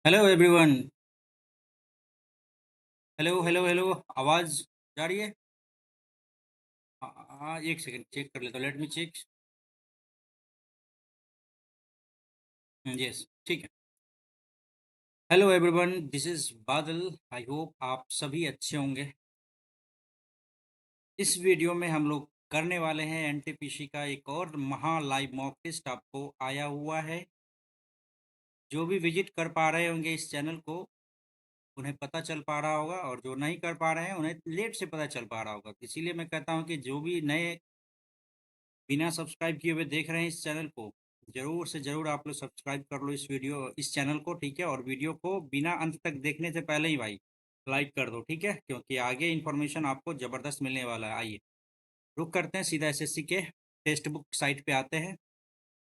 Hello everyone. Hello hello hello. आवाज़ जा रही है? हाँ हाँ, एक सेकंड चेक कर लेता हूँ। Let me check. यस, ठीक है। हेलो एवरीवन, दिस इज़ बादल। आई होप आप सभी अच्छे होंगे। इस वीडियो में हम लोग करने वाले हैं एनटीपीसी का एक और महा लाइव मॉक टेस्ट आपको आया हुआ है। जो भी विजिट कर पा रहे होंगे इस चैनल को, उन्हें पता चल पा रहा होगा, और जो नहीं कर पा रहे हैं उन्हें लेट से पता चल पा रहा होगा। इसीलिए मैं कहता हूँ कि जो भी नए बिना सब्सक्राइब किए हुए देख रहे हैं इस चैनल को, ज़रूर से ज़रूर आप लोग सब्सक्राइब कर लो इस चैनल को, ठीक है? और वीडियो को बिना अंत तक देखने से पहले ही भाई लाइक कर दो, ठीक है? क्योंकि आगे इन्फॉर्मेशन आपको ज़बरदस्त मिलने वाला है। आइए रुक करते हैं, सीधा एसएससी के टेक्स्ट बुक साइट पे आते हैं।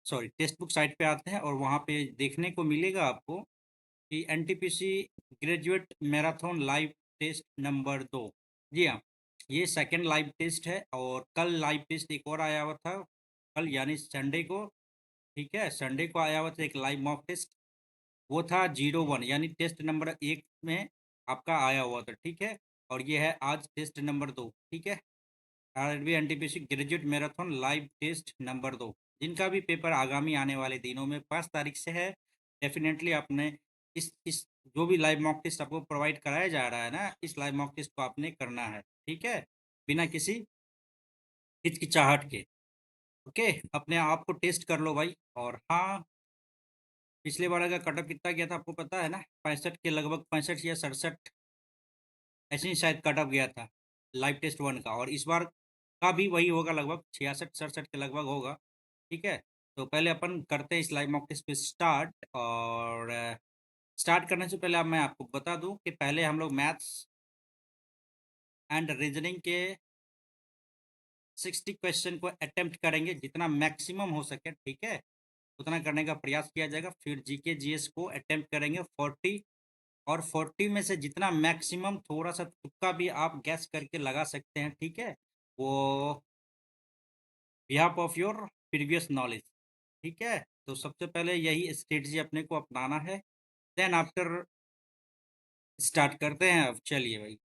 सॉरी, टेक्स्ट बुक साइट पे आते हैं और वहाँ पे देखने को मिलेगा आपको कि NTPC graduate marathon live test number 2। जी हाँ, ये सेकंड लाइव टेस्ट है और कल लाइव टेस्ट एक और आया हुआ था। कल यानी संडे को, ठीक है, संडे को आया हुआ था एक लाइव मॉक टेस्ट। वो था 01, यानी टेस्ट नंबर 1 में आपका आया हुआ था, ठीक है? और ये है आज टेस्ट नंबर 2, ठीक है? RRB NTPC graduate marathon live test number 2, जिनका भी पेपर आगामी आने वाले दिनों में 5 तारीख से है। डेफिनेटली आपने इस जो भी लाइव मॉक टेस्ट आपको प्रोवाइड कराया जा रहा है ना, इस लाइव मॉक टेस्ट को आपने करना है, ठीक है? बिना किसी हिचकिचाहट के। ओके, अपने आप को टेस्ट कर लो भाई। और हाँ, पिछले बार का कटअप कितना गया था आपको पता है ना? 65 के लगभग, 65 या 67 ऐसे ही शायद कटअप गया था लाइव टेस्ट 1 का। और इस बार का भी वही होगा, लगभग 66-67 के लगभग होगा, ठीक है? तो पहले अपन करते हैं इस लाइव मॉक टेस्ट पे स्टार्ट। और स्टार्ट करने से पहले अब मैं आपको बता दूं कि पहले हम लोग मैथ्स एंड रीजनिंग के 60 क्वेश्चन को अटेम्प्ट करेंगे, जितना मैक्सिमम हो सके, ठीक है? उतना करने का प्रयास किया जाएगा। फिर जीके जीएस को अटेम्प्ट करेंगे 40, और 40 में से जितना मैक्सिमम, थोड़ा सा तुक्का भी आप गैस करके लगा सकते हैं, ठीक है? वो behalf of your previous knowledge, ठीक है? तो सबसे पहले यही स्ट्रेटजी अपने को अपनाना है। देन आफ्टर स्टार्ट करते हैं। अब चलिए भाई,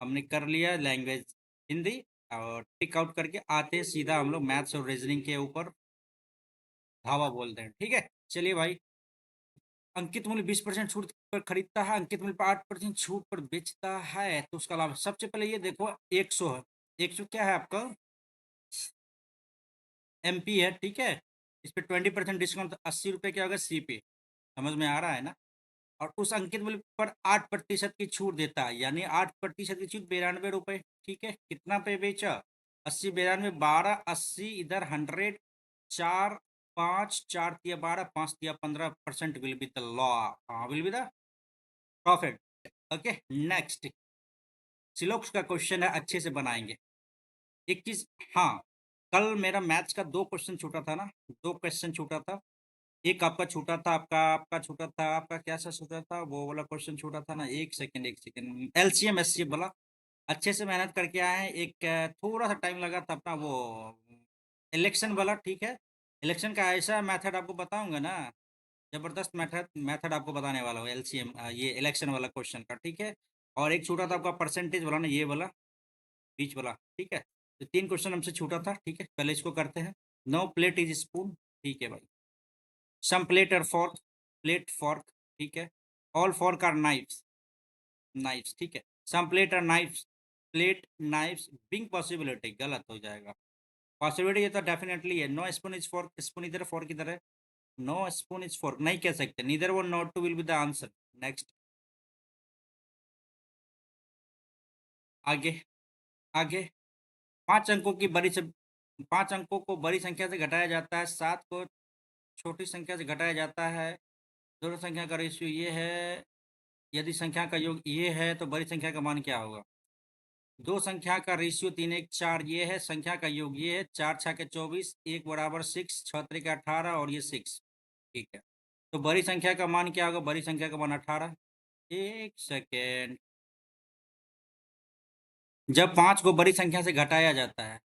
हमने कर लिया लैंग्वेज हिंदी, और टिक आउट करके आते हैं सीधा हम लोग मैथ्स और रीजनिंग के ऊपर धावा बोलते हैं, ठीक है? चलिए भाई। अंकित मूल्य 20% छूट पर खरीदता है, अंकित मूल्य पर 8% छूट पर बेचता है, तो उसका लाभ। सबसे पहले ये देखो, 100 है। 100 क्या है आपका? एमपी है, ठीक है? इस पे 20% डिस्काउंट, 80 रुपये क्या होगा सीपी। समझ में आ रहा है ना? और उस अंकित मूल्य पर 8% की छूट देता है, यानी 8% की छूट 92 रुपये, ठीक है? कितना पे बेचा? 80, 92, 12, 80, इधर 100, 4, 5, 4 दिया 12, 5 दिया 15%, will be the loss, will be the profit. Okay, next. सिलोक्स का क्वेश्चन है, अच्छे से बनाएंगे। एक चीज, हाँ, कल मेरा मैथ्स का 2 क्वेश्चन छूटा था ना, 2 क्वेश्चन छूटा था। एक आपका छूटा था, आपका छूटा था, आपका क्या सा छूटा था, वो वाला क्वेश्चन छूटा था ना। एक सेकंड, एक सेकंड, एलसीएम एससीएम वाला। अच्छे से मेहनत करके आए हैं। एक थोड़ा सा टाइम लगा था अपना, वो इलेक्शन वाला, ठीक है? इलेक्शन का ऐसा मेथड आपको बताऊंगा ना, जबरदस्त मेथड मेथड आपको बताने वाला हूँ एलसीएम, ये इलेक्शन वाला क्वेश्चन का, ठीक है? और एक छूटा था आपका परसेंटेज वाला ना, ये वाला बीच वाला, ठीक है? तो 3 क्वेश्चन हमसे छूटा था, ठीक है? पहले इसको करते हैं। नो प्लेट इज स्पून, ठीक है भाई। सम प्लेट और फोर्क, प्लेट फोर्क, ठीक है? All fork are knives, knives, ठीक है? Some plate are knives, plate knives being possibility, गलत हो जाएगा। पॉसिबिलिटी ये तो डेफिनेटली है। No spoon is fork, spoon इधर फोर्क इधर है। नो स्पून इज फोर्क नहीं कह सकते, neither one not two will be the answer. Next, आगे, आगे। 5 अंकों की बड़ी से 5 अंकों को बड़ी संख्या से घटाया जाता है, 7 को छोटी संख्या से घटाया जाता है। दोनों संख्या का रेशियो ये है। यदि संख्या का योग ये है तो बड़ी संख्या का मान क्या होगा? दो संख्या का रेशियो 3, 1, 4 ये है, संख्या का योग ये है। 4, 6 के 24, 1 = 6, 6 × 3 = 18, और ये 6, ठीक है? तो बड़ी संख्या का मान क्या होगा? बड़ी संख्या का मान 18। एक सेकेंड। जब 5 को बड़ी संख्या से घटाया जाता है,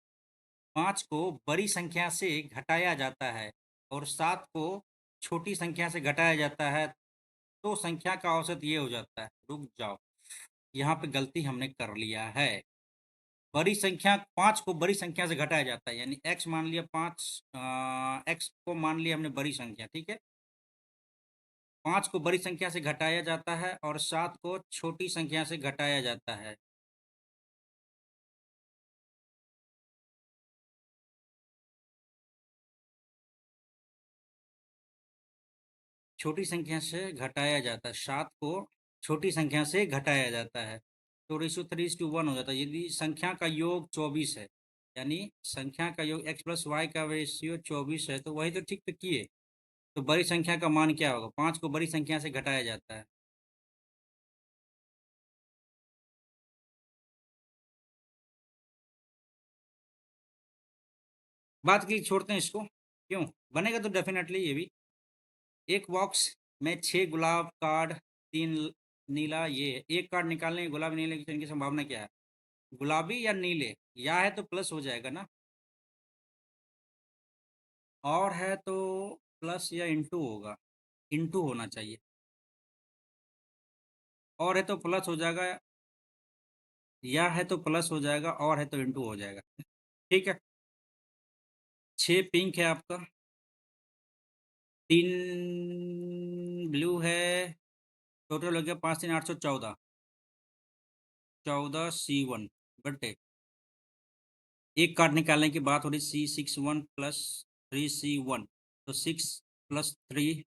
5 को बड़ी संख्या से घटाया जाता है, और 7 को छोटी संख्या से घटाया जाता है, तो संख्या का औसत ये हो जाता है। रुक जाओ, यहाँ पे गलती हमने कर लिया है। बड़ी संख्या 5 को बड़ी संख्या से घटाया जाता है, यानी x मान लिया 5, x को मान लिया हमने बड़ी संख्या, ठीक है। 5 को बड़ी संख्या से घटाया जाता है और 7 को छोटी संख्या से घटाया जाता है। छोटी संख्या से घटाया जाता है, 7 को छोटी संख्या से घटाया जाता है, तो रेशियो 3:1 हो जाता है। यदि संख्या का योग 24 है, यानी संख्या का योग x प्लस वाई का रेशियो 24 है, तो वही तो ठीक तो किए। तो बड़ी संख्या का मान क्या होगा? 5 को बड़ी संख्या से घटाया जाता है। बात की छोड़ते हैं इसको, क्यों बनेगा तो डेफिनेटली ये भी। एक बॉक्स में 6 गुलाब कार्ड, 3 नीला, ये है। एक कार्ड निकालने के गुलाबी नीले की संभावना क्या है? गुलाबी या नीले, या है तो प्लस हो जाएगा ना, और है तो प्लस या इंटू होगा, इंटू होना चाहिए। और है तो प्लस हो जाएगा, या है तो प्लस हो जाएगा, और है तो इंटू हो जाएगा। ठीक है। 6 पिंक है आपका, 3 ब्लू है, टोटल हो गया 5 3 814। 14 C1 बटे, एक कार्ड निकालने की बात हो रही, C61 प्लस 3C1, तो 6 + 3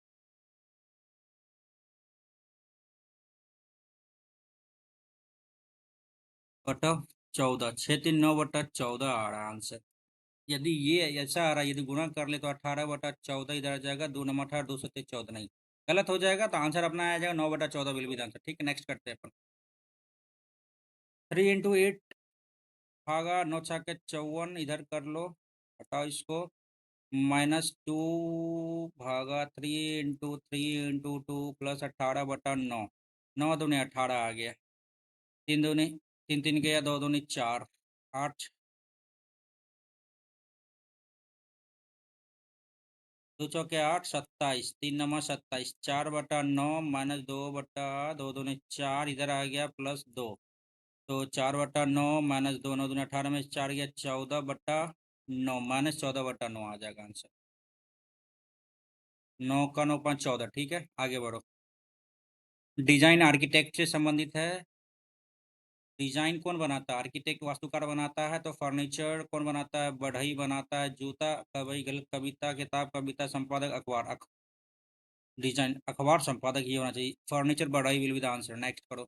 बटा 14, 6 3 9 बटा 14 आ रहा आंसर। यदि ये ऐसा आ रहा है, यदि गुणा कर ले तो 18/14 इधर आ जाएगा, 2 9 18, 2 7 14 नहीं, गलत हो जाएगा, तो आंसर अपना आ जाएगा 9/14 विल बी द आंसर। ठीक है, नेक्स्ट करते हैं अपन। 3 × 8 भागा 9 × 54, इधर कर लो, हटाओ इसको, -2 भागा 3 × 3 × 2 प्लस 18/9, 9 दूनी 18 आ गया, 3 दूनी 3 3 गया, 2 दूनी 4, 8, 2 चौके 8, 27, 3 9 27, 4/9 -2/2 2 दूनी 4, इधर आ गया +2, तो 4/9 -2, 9 दूनी 18 में 4 गया, 14/9 -14/9 आ जाएगा आंसर। 9 का 9 5 14, ठीक है, आगे बढ़ो। डिजाइन आर्किटेक्ट से संबंधित है। डिजाइन कौन बनाता है? आर्किटेक्ट वास्तुकार बनाता है। तो फर्नीचर कौन बनाता है? बढ़ई बनाता है। जूता, कवई, गलत, कविता, किताब, कविता, संपादक, अखबार, डिजाइन अखबार संपादक ये होना चाहिए। फर्नीचर, बढ़ई will be the answer. Next करो।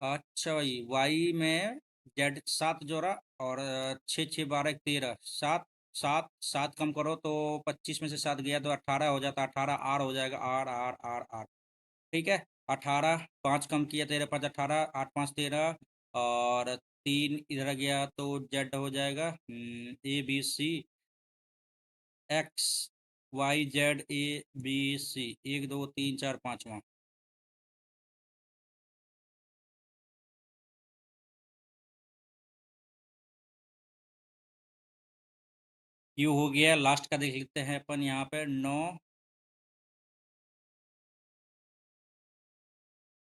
अच्छा भाई, वाई में जेड 7 जोड़ा, और 6 6 12 13, 7 7 7 कम करो तो 25 में से 7 गया तो 18 हो जाता, 18 आर हो जाएगा, आर आर आर आर। ठीक है। 18, 5 कम किया, 13 5 18, 8 5 13, और 3 इधर गया तो जेड हो जाएगा, ABC, XYZ ABC, 1 2 3 4 5वां। क्यू हो गया, लास्ट का देख लेते हैं अपन यहाँ पे 9,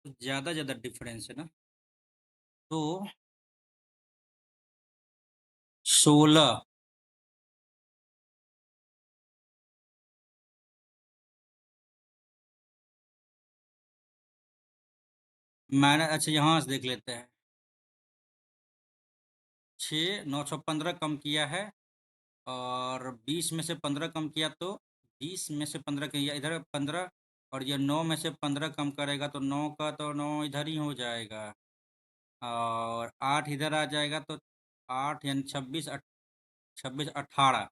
ज़्यादा ज़्यादा डिफरेंस है ना, तो 16। मैंने, अच्छा यहाँ से देख लेते हैं, 6 9 6 15 कम किया है, और 20 में से 15 कम किया तो 20 में से 15 किया, इधर 15, और ये 9 में से 15 कम करेगा तो 9 का तो 9 इधर ही हो जाएगा, और 8 इधर आ जाएगा तो 8 यानी 26, 26 18।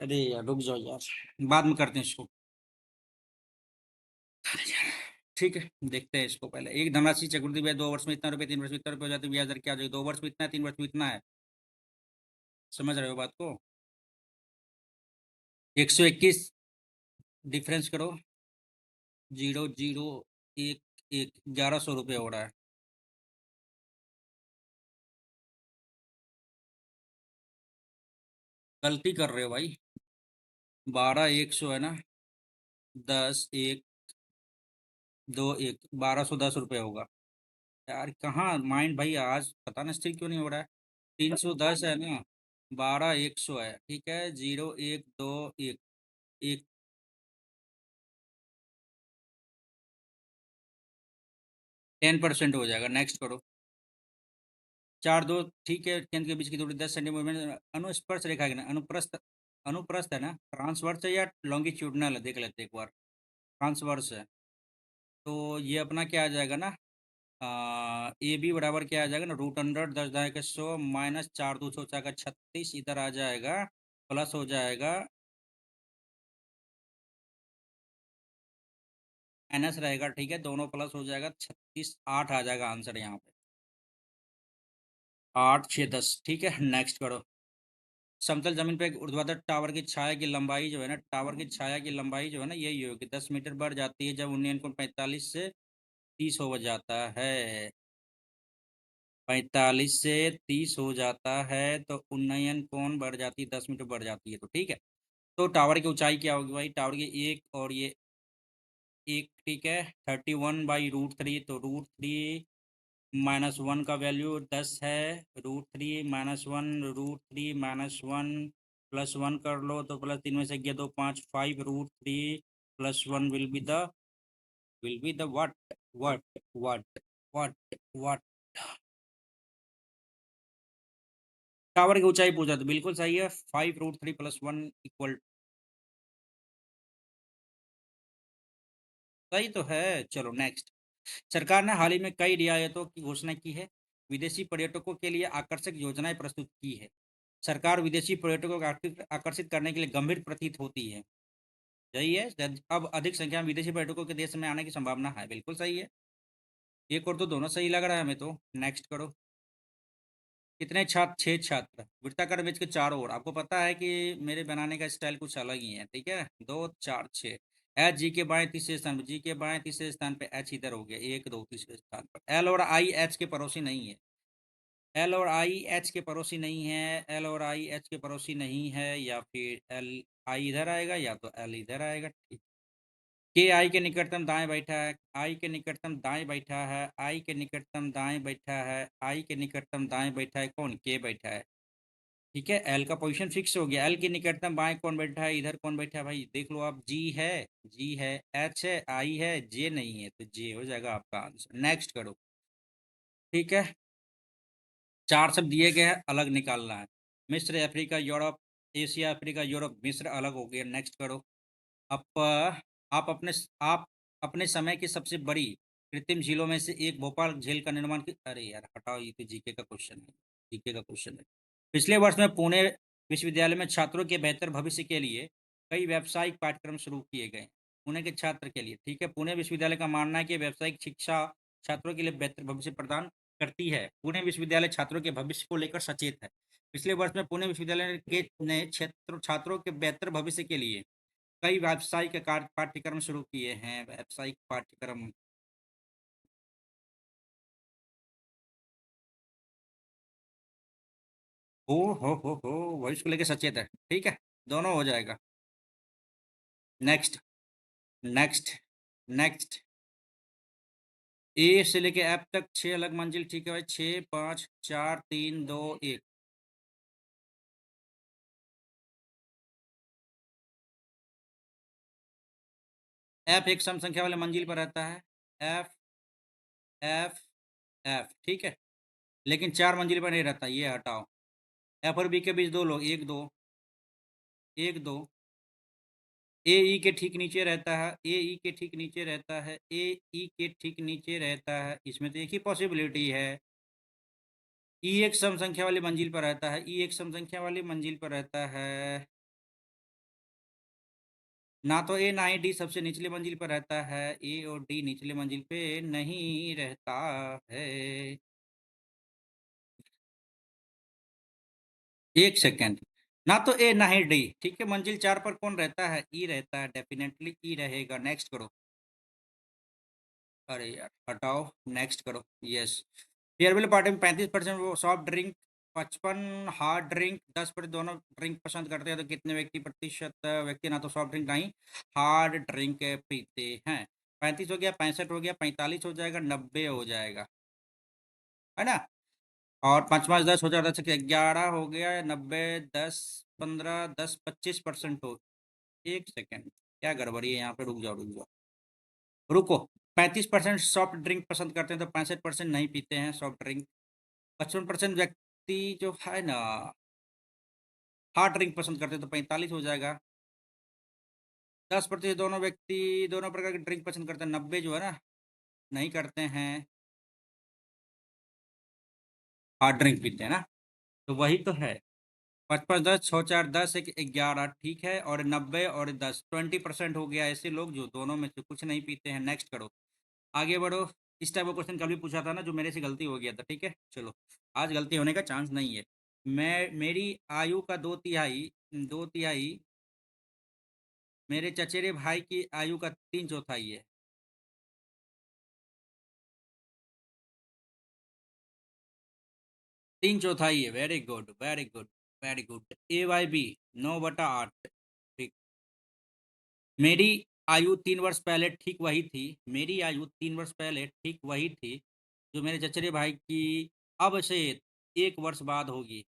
अरे यार रुक जाओ यार, बाद में करते हैं इसको। ठीक है, देखते हैं इसको पहले। एक धनराशि चक्रवृद्धि ब्याज 2 वर्ष में इतना रुपये, 3 वर्ष में इतना रुपये हो जाती है, ब्याज दर क्या हो जाएगी? 2 वर्ष में इतना है, 3 वर्ष में इतना है। समझ रहे हो बात को? 121 डिफरेंस करो, 0 0 1 1, 1100 रुपये हो रहा है। गलती कर रहे हो भाई। 12 100 है ना, 10 1 2 1 1210 रुपये होगा। यार कहाँ माइंड भाई, आज पता नहीं स्थिर क्यों नहीं हो रहा है। 310 है ना, 12 100 है, ठीक है, 0 1 2 1 1 10% हो जाएगा। नेक्स्ट करो। 4 2, ठीक है, केंद्र के बीच की दूरी 10 सेंटीमीटर। अनुस्पर्श रेखा है ना, अनुप्रस्थ, अनुप्रस्थ है ना, ट्रांसवर्स है या लॉन्गिट्यूडनल है, देख लेते हैं एक बार। ट्रांसवर्स है, तो ये अपना क्या आ जाएगा ना, ए बी बराबर क्या आ जाएगा ना, √100 10 के 100 माइनस 4 2 हो जाएगा 36, इधर आ जाएगा प्लस हो जाएगा, माइनस रहेगा, ठीक है, दोनों प्लस हो जाएगा, 36 8 आ जाएगा आंसर यहाँ पे। 8 6 10, ठीक है, नेक्स्ट करो। समतल जमीन पे एक ऊर्ध्वाधर टावर की छाया की लंबाई जो है ना, टावर की छाया की लंबाई जो है ना, यही होगी, 10 मीटर बढ़ जाती है जब उन्नयन कोण 45 से 30 हो जाता है। 45 से 30 हो जाता है तो उन्नयन कोण बढ़ जाती है, 10 मीटर बढ़ जाती है, तो ठीक है। तो टावर की ऊंचाई क्या होगी भाई, टावर की एक और ये एक, ठीक है, 31/√3, तो √3 -1 का वैल्यू 10 है, √3 -1, √3 -1 +1 कर लो तो प्लस 3 में से गया 2 5 5, √3 +1 will be the what. Tower की ऊंचाई पूछा तो बिल्कुल सही है, 5 √3 +1 इक्वल, सही तो है। चलो नेक्स्ट। सरकार ने हाल ही में कई रियायतों की घोषणा की है, विदेशी पर्यटकों के लिए आकर्षक योजनाएं प्रस्तुत की है। सरकार विदेशी पर्यटकों को आकर्षित करने के लिए गंभीर प्रतीत होती है। यही है, अब अधिक संख्या में विदेशी पर्यटकों के देश में आने की संभावना है, बिल्कुल सही है। एक और तो दोनों सही लग रहा है हमें तो। नेक्स्ट करो। कितने छात्र, 6 छात्र, वृत्ताकार बेंच के चारों ओर। आपको पता है कि मेरे बनाने का स्टाइल कुछ अलग ही है, ठीक है, 2 4 6। एच जी के बाएं तीसरे स्थान पर, जी के बाएं तीसरे स्थान पे, एच इधर हो गया, 1 2 तीसरे स्थान पर। एल और आई एच के पड़ोसी नहीं है, एल और आई एच के पड़ोसी नहीं है, एल और आई एच के पड़ोसी नहीं है, या फिर एल आई इधर आएगा या तो एल इधर आएगा, ठीक। के आई के निकटतम दाएं बैठा है, आई के निकटतम दाएं बैठा है, आई के निकटतम दाएं बैठा है, आई के निकटतम दाएं बैठा है, कौन, के बैठा है, ठीक है। एल का पोजीशन फिक्स हो गया। एल के निकटतम बाएं कौन बैठा है, इधर कौन बैठा है भाई, देख लो आप, जी है, जी है, एच है, आई है, जे नहीं है, तो जे हो जाएगा आपका आंसर। नेक्स्ट करो, ठीक है। 4 शब्द दिए गए हैं, अलग निकालना है। मिस्र, Africa, Europe, Asia, Africa, Europe, मिस्र अलग हो गया। नेक्स्ट करो। आप आप अपने आप अपने समय की सबसे बड़ी कृत्रिम झीलों में से एक भोपाल झील का निर्माण की, अरे यार हटाओ, ये तो जीके का क्वेश्चन है, जीके का क्वेश्चन है। पिछले वर्ष में पुणे विश्वविद्यालय में छात्रों के बेहतर भविष्य के लिए कई व्यावसायिक पाठ्यक्रम शुरू किए गए। पुणे के छात्र के लिए, ठीक है, पुणे विश्वविद्यालय का मानना है कि व्यावसायिक शिक्षा छात्रों के लिए बेहतर भविष्य प्रदान करती है। पुणे विश्वविद्यालय छात्रों के भविष्य को लेकर सचेत है। पिछले वर्ष में पुणे विश्वविद्यालय के ने छात्रों के बेहतर भविष्य के लिए कई व्यावसायिक पाठ्यक्रम शुरू किए हैं, व्यावसायिक पाठ्यक्रम। हो भविष्य को लेकर सचेत है, ठीक है, दोनों हो जाएगा। Next, next, next. ए से लेके एफ तक 6 अलग मंजिल, ठीक है भाई, 6 5 4 3 2 1। एफ एक सम संख्या वाले मंजिल पर रहता है। एफ एफ एफ, ठीक है, लेकिन 4 मंजिल पर नहीं रहता, ये हटाओ। एफ और बी के बीच 2 लोग, 1 2 ए ई के ठीक नीचे रहता है, ए ई के ठीक नीचे रहता है, ए ई के ठीक नीचे रहता है, इसमें तो एक ही पॉसिबिलिटी है। ई एक सम संख्या वाली मंजिल पर रहता है, ई एक सम संख्या वाली मंजिल पर रहता है। ना तो ए ना ही डी सबसे निचले मंजिल पर रहता है, ए और डी निचले मंजिल पे नहीं रहता है। एक सेकेंड, ना तो ए ना ही डी, ठीक है, मंजिल 4 पर कौन रहता है, ई रहता है, डेफिनेटली ई रहेगा। नेक्स्ट करो। अरे यार हटाओ, नेक्स्ट करो। यस, फेयरवेल पार्टी में 35% वो सॉफ्ट ड्रिंक 55 हार्ड ड्रिंक, 10% दोनों ड्रिंक पसंद करते हैं, तो कितने व्यक्ति ना तो सॉफ्ट ड्रिंक ना ही हार्ड ड्रिंक पीते हैं। 35 हो गया, 65 हो गया, 45 हो जाएगा, 90 हो जाएगा, है ना? और 5 5 10 हो जाएगा, 10 से 11 हो गया, 90 10 15 10 25% हो। एक सेकेंड, क्या गड़बड़ी है यहाँ पे? रुक जाओ रुक जाओ, रुको। 35% सॉफ्ट ड्रिंक पसंद करते हैं, तो 65% नहीं पीते हैं सॉफ्ट ड्रिंक। 55% व्यक्ति जो है ना हार्ड ड्रिंक पसंद करते हैं, तो 45 हो जाएगा। 10% दोनों व्यक्ति दोनों प्रकार की ड्रिंक पसंद करते हैं, 90 जो है ना नहीं करते हैं, हार्ड ड्रिंक पीते हैं ना, तो वही तो है। 55 10 6 4 10 एक 11, ठीक है, और 90 और 10 20% हो गया ऐसे लोग जो दोनों में से कुछ नहीं पीते हैं। नेक्स्ट करो, आगे बढ़ो। इस टाइप का क्वेश्चन कल भी पूछा था ना, जो मेरे से गलती हो गया था, ठीक है, चलो। आज गलती होने का चांस नहीं है। मेरी आयु का दो तिहाई मेरे चचेरे भाई की आयु का 3/4 है। 3/4 है, very good very good very good. A/B 9/8, ठीक। मेरी आयु 3 वर्ष पहले ठीक वही थी, मेरी आयु 3 वर्ष पहले ठीक वही थी जो मेरे चचेरे भाई की अब से 1 वर्ष बाद होगी।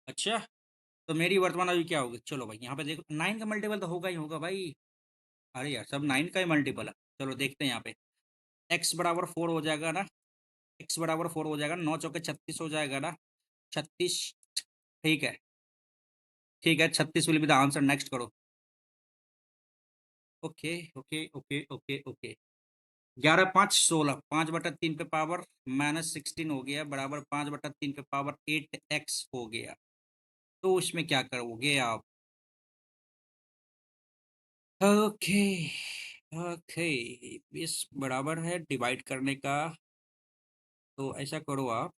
अच्छा, तो मेरी वर्तमान आयु क्या होगी? चलो भाई, यहाँ पे देखो, 9 का मल्टीपल तो होगा ही होगा भाई। अरे यार, सब 9 का ही मल्टीपल है। चलो देखते हैं यहाँ पे। एक्स बराबर 4 हो जाएगा ना, एक्स बराबर 4 हो जाएगा, 9 चौके 36 हो जाएगा ना, 36। ठीक है, ठीक है, 36 will be the answer. Next करो। Okay okay okay okay okay. 11 5 16, 5/3 पे पावर -16 हो गया, बराबर 5/3 पे पावर 8x हो गया। तो उसमें क्या करोगे आप? ओके ओके, इस बराबर है डिवाइड करने का, तो ऐसा करो आप।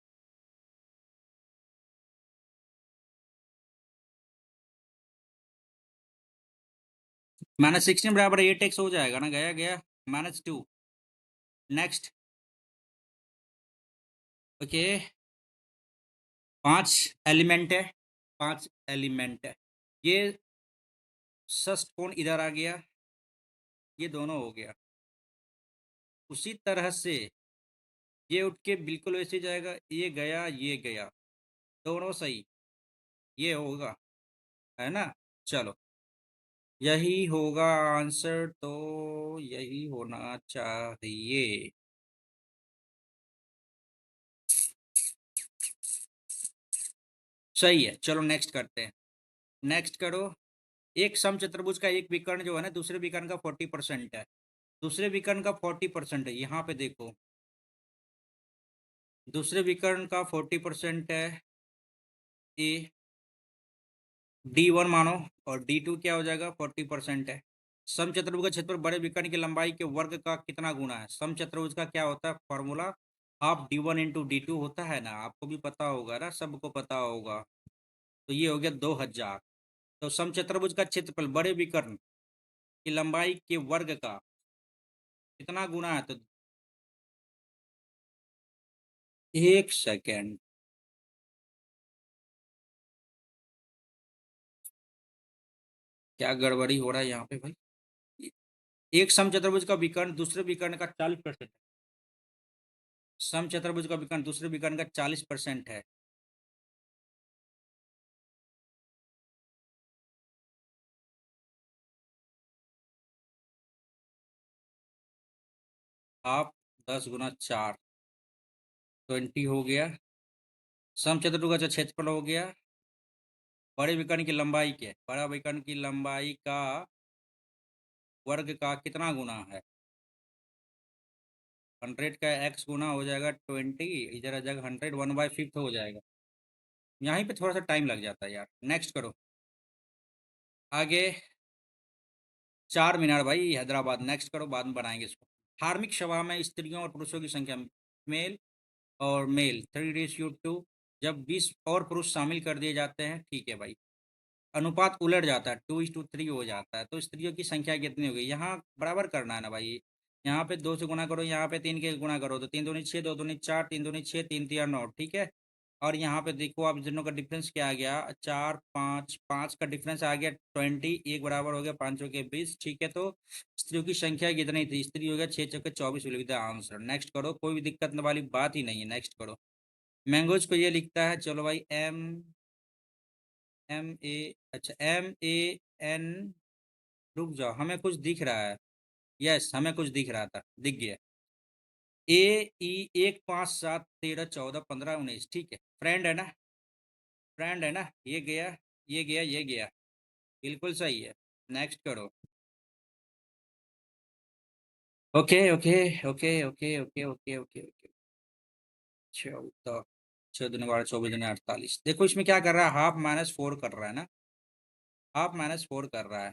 -16 बराबर 8x हो जाएगा ना, गया गया, -2। नेक्स्ट। ओके, 5 एलिमेंट है, 5 एलिमेंट है। ये षष्ठ कोण इधर आ गया, ये दोनों हो गया। उसी तरह से ये उठ के बिल्कुल वैसे जाएगा, ये गया ये गया, दोनों सही, ये होगा, है ना? चलो, यही होगा आंसर, तो यही होना चाहिए। सही है, चलो नेक्स्ट करते हैं। नेक्स्ट करो। एक समचतुर्भुज का एक विकर्ण जो है ना, दूसरे विकर्ण का 40% है। दूसरे विकर्ण का 40% है, यहाँ पे देखो। दूसरे विकर्ण का 40% है, ए D1 मानो, और D2 क्या हो जाएगा? 40% है। समचतुर्भुज का क्षेत्रफल बड़े विकर्ण की लंबाई के वर्ग का कितना गुना है? समचतुर्भुज का क्या होता है formula? Half D1 into D2 होता है ना, आपको भी पता होगा ना, सबको पता होगा। तो ये हो गया 2000। तो समचतुर्भुज का क्षेत्रफल बड़े विकर्ण की लंबाई के वर्ग का कितना गुना है? तो एक सेकेंड, क्या गड़बड़ी हो रहा है यहाँ पे भाई? एक समचतुर्भुज का विकर्ण दूसरे विकर्ण का 40%। समचतुर्भुज का विकर्ण दूसरे विकर्ण का 40% है। हाफ 10 × 4, 20 हो गया। समचतुर्भुज का क्षेत्रफल हो गया बड़े विकर्ण की लंबाई के, बड़ा विकर्ण की लंबाई का वर्ग का कितना गुना है? 100 का x गुना हो जाएगा 20, इधर आ जाएगा 100, 1/5 हो जाएगा। यहीं पे थोड़ा सा टाइम लग जाता है यार। नेक्स्ट करो आगे। 4 मिनट भाई, हैदराबाद। नेक्स्ट करो, बाद में बनाएंगे इसको। धार्मिक सभा में स्त्रियों और पुरुषों की संख्या, मेल और मेल 3:2, जब 20 और पुरुष शामिल कर दिए जाते हैं, ठीक है भाई। अनुपात उलट जाता है, 2:3 हो जाता है। तो स्त्रियों की संख्या कितनी हो गई, यहाँ बराबर करना है ना भाई। यहाँ पे 2 से गुना करो, यहाँ पे 3 के गुना करो, तो 3 दूनी 6, 2 दूनी 4, 3 दूनी 6, 3 तिया 9, ठीक है। और यहाँ पे देखो आप दोनों का डिफरेंस क्या आ गया, 4 5, 5 का डिफरेंस आ गया 20, एक बराबर हो गया 5 के 20, ठीक है। तो स्त्रियों की संख्या कितनी थी, स्त्री हो गया 6 चौके 24 will be the answer. Next करो, कोई भी दिक्कत वाली बात ही नहीं है, नेक्स्ट करो। मैंगोज को ये लिखता है, चलो भाई, एम एम ए, अच्छा MAN, रुक जाओ, हमें कुछ दिख रहा है। यस, हमें कुछ दिख रहा था, दिख गया। AE 1 5 7 13 14 15 19, ठीक है, फ्रेंड है ना, फ्रेंड है ना, ये गया, ये गया, ये गया, बिल्कुल सही है। नेक्स्ट करो। Okay okay okay okay okay okay okay okay. 14, 14 24 48, देखो इसमें क्या कर रहा है, हाफ -4 कर रहा है ना, हाफ -4 कर रहा है।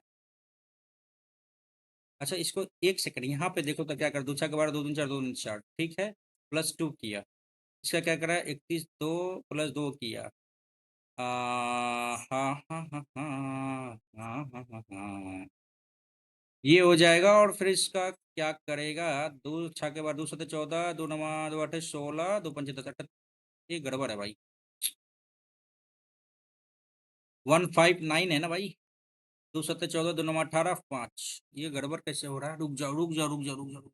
अच्छा, इसको एक सेकंड यहाँ पे देखो तो क्या कर, 2 6 के 12, 2 3 4, 2 3 4, ठीक है, +2 किया। इसका क्या करा है, 31 2 +2 किया। हाँ हाँ हाँ हाँ हाँ हाँ हाँ हाँ हाँ। ये हो जाएगा, और फिर इसका क्या करेगा, 2 6 के 12, 2 7 14, 2 9 2 8 16, 2 5 10 18, ये गड़बड़ है भाई। 159 है ना भाई, 2 7 14, 2 9 18 5, ये गड़बड़ कैसे हो रहा है, रुक जाओ रुक जाओ रुक जाओ रुक जाओ,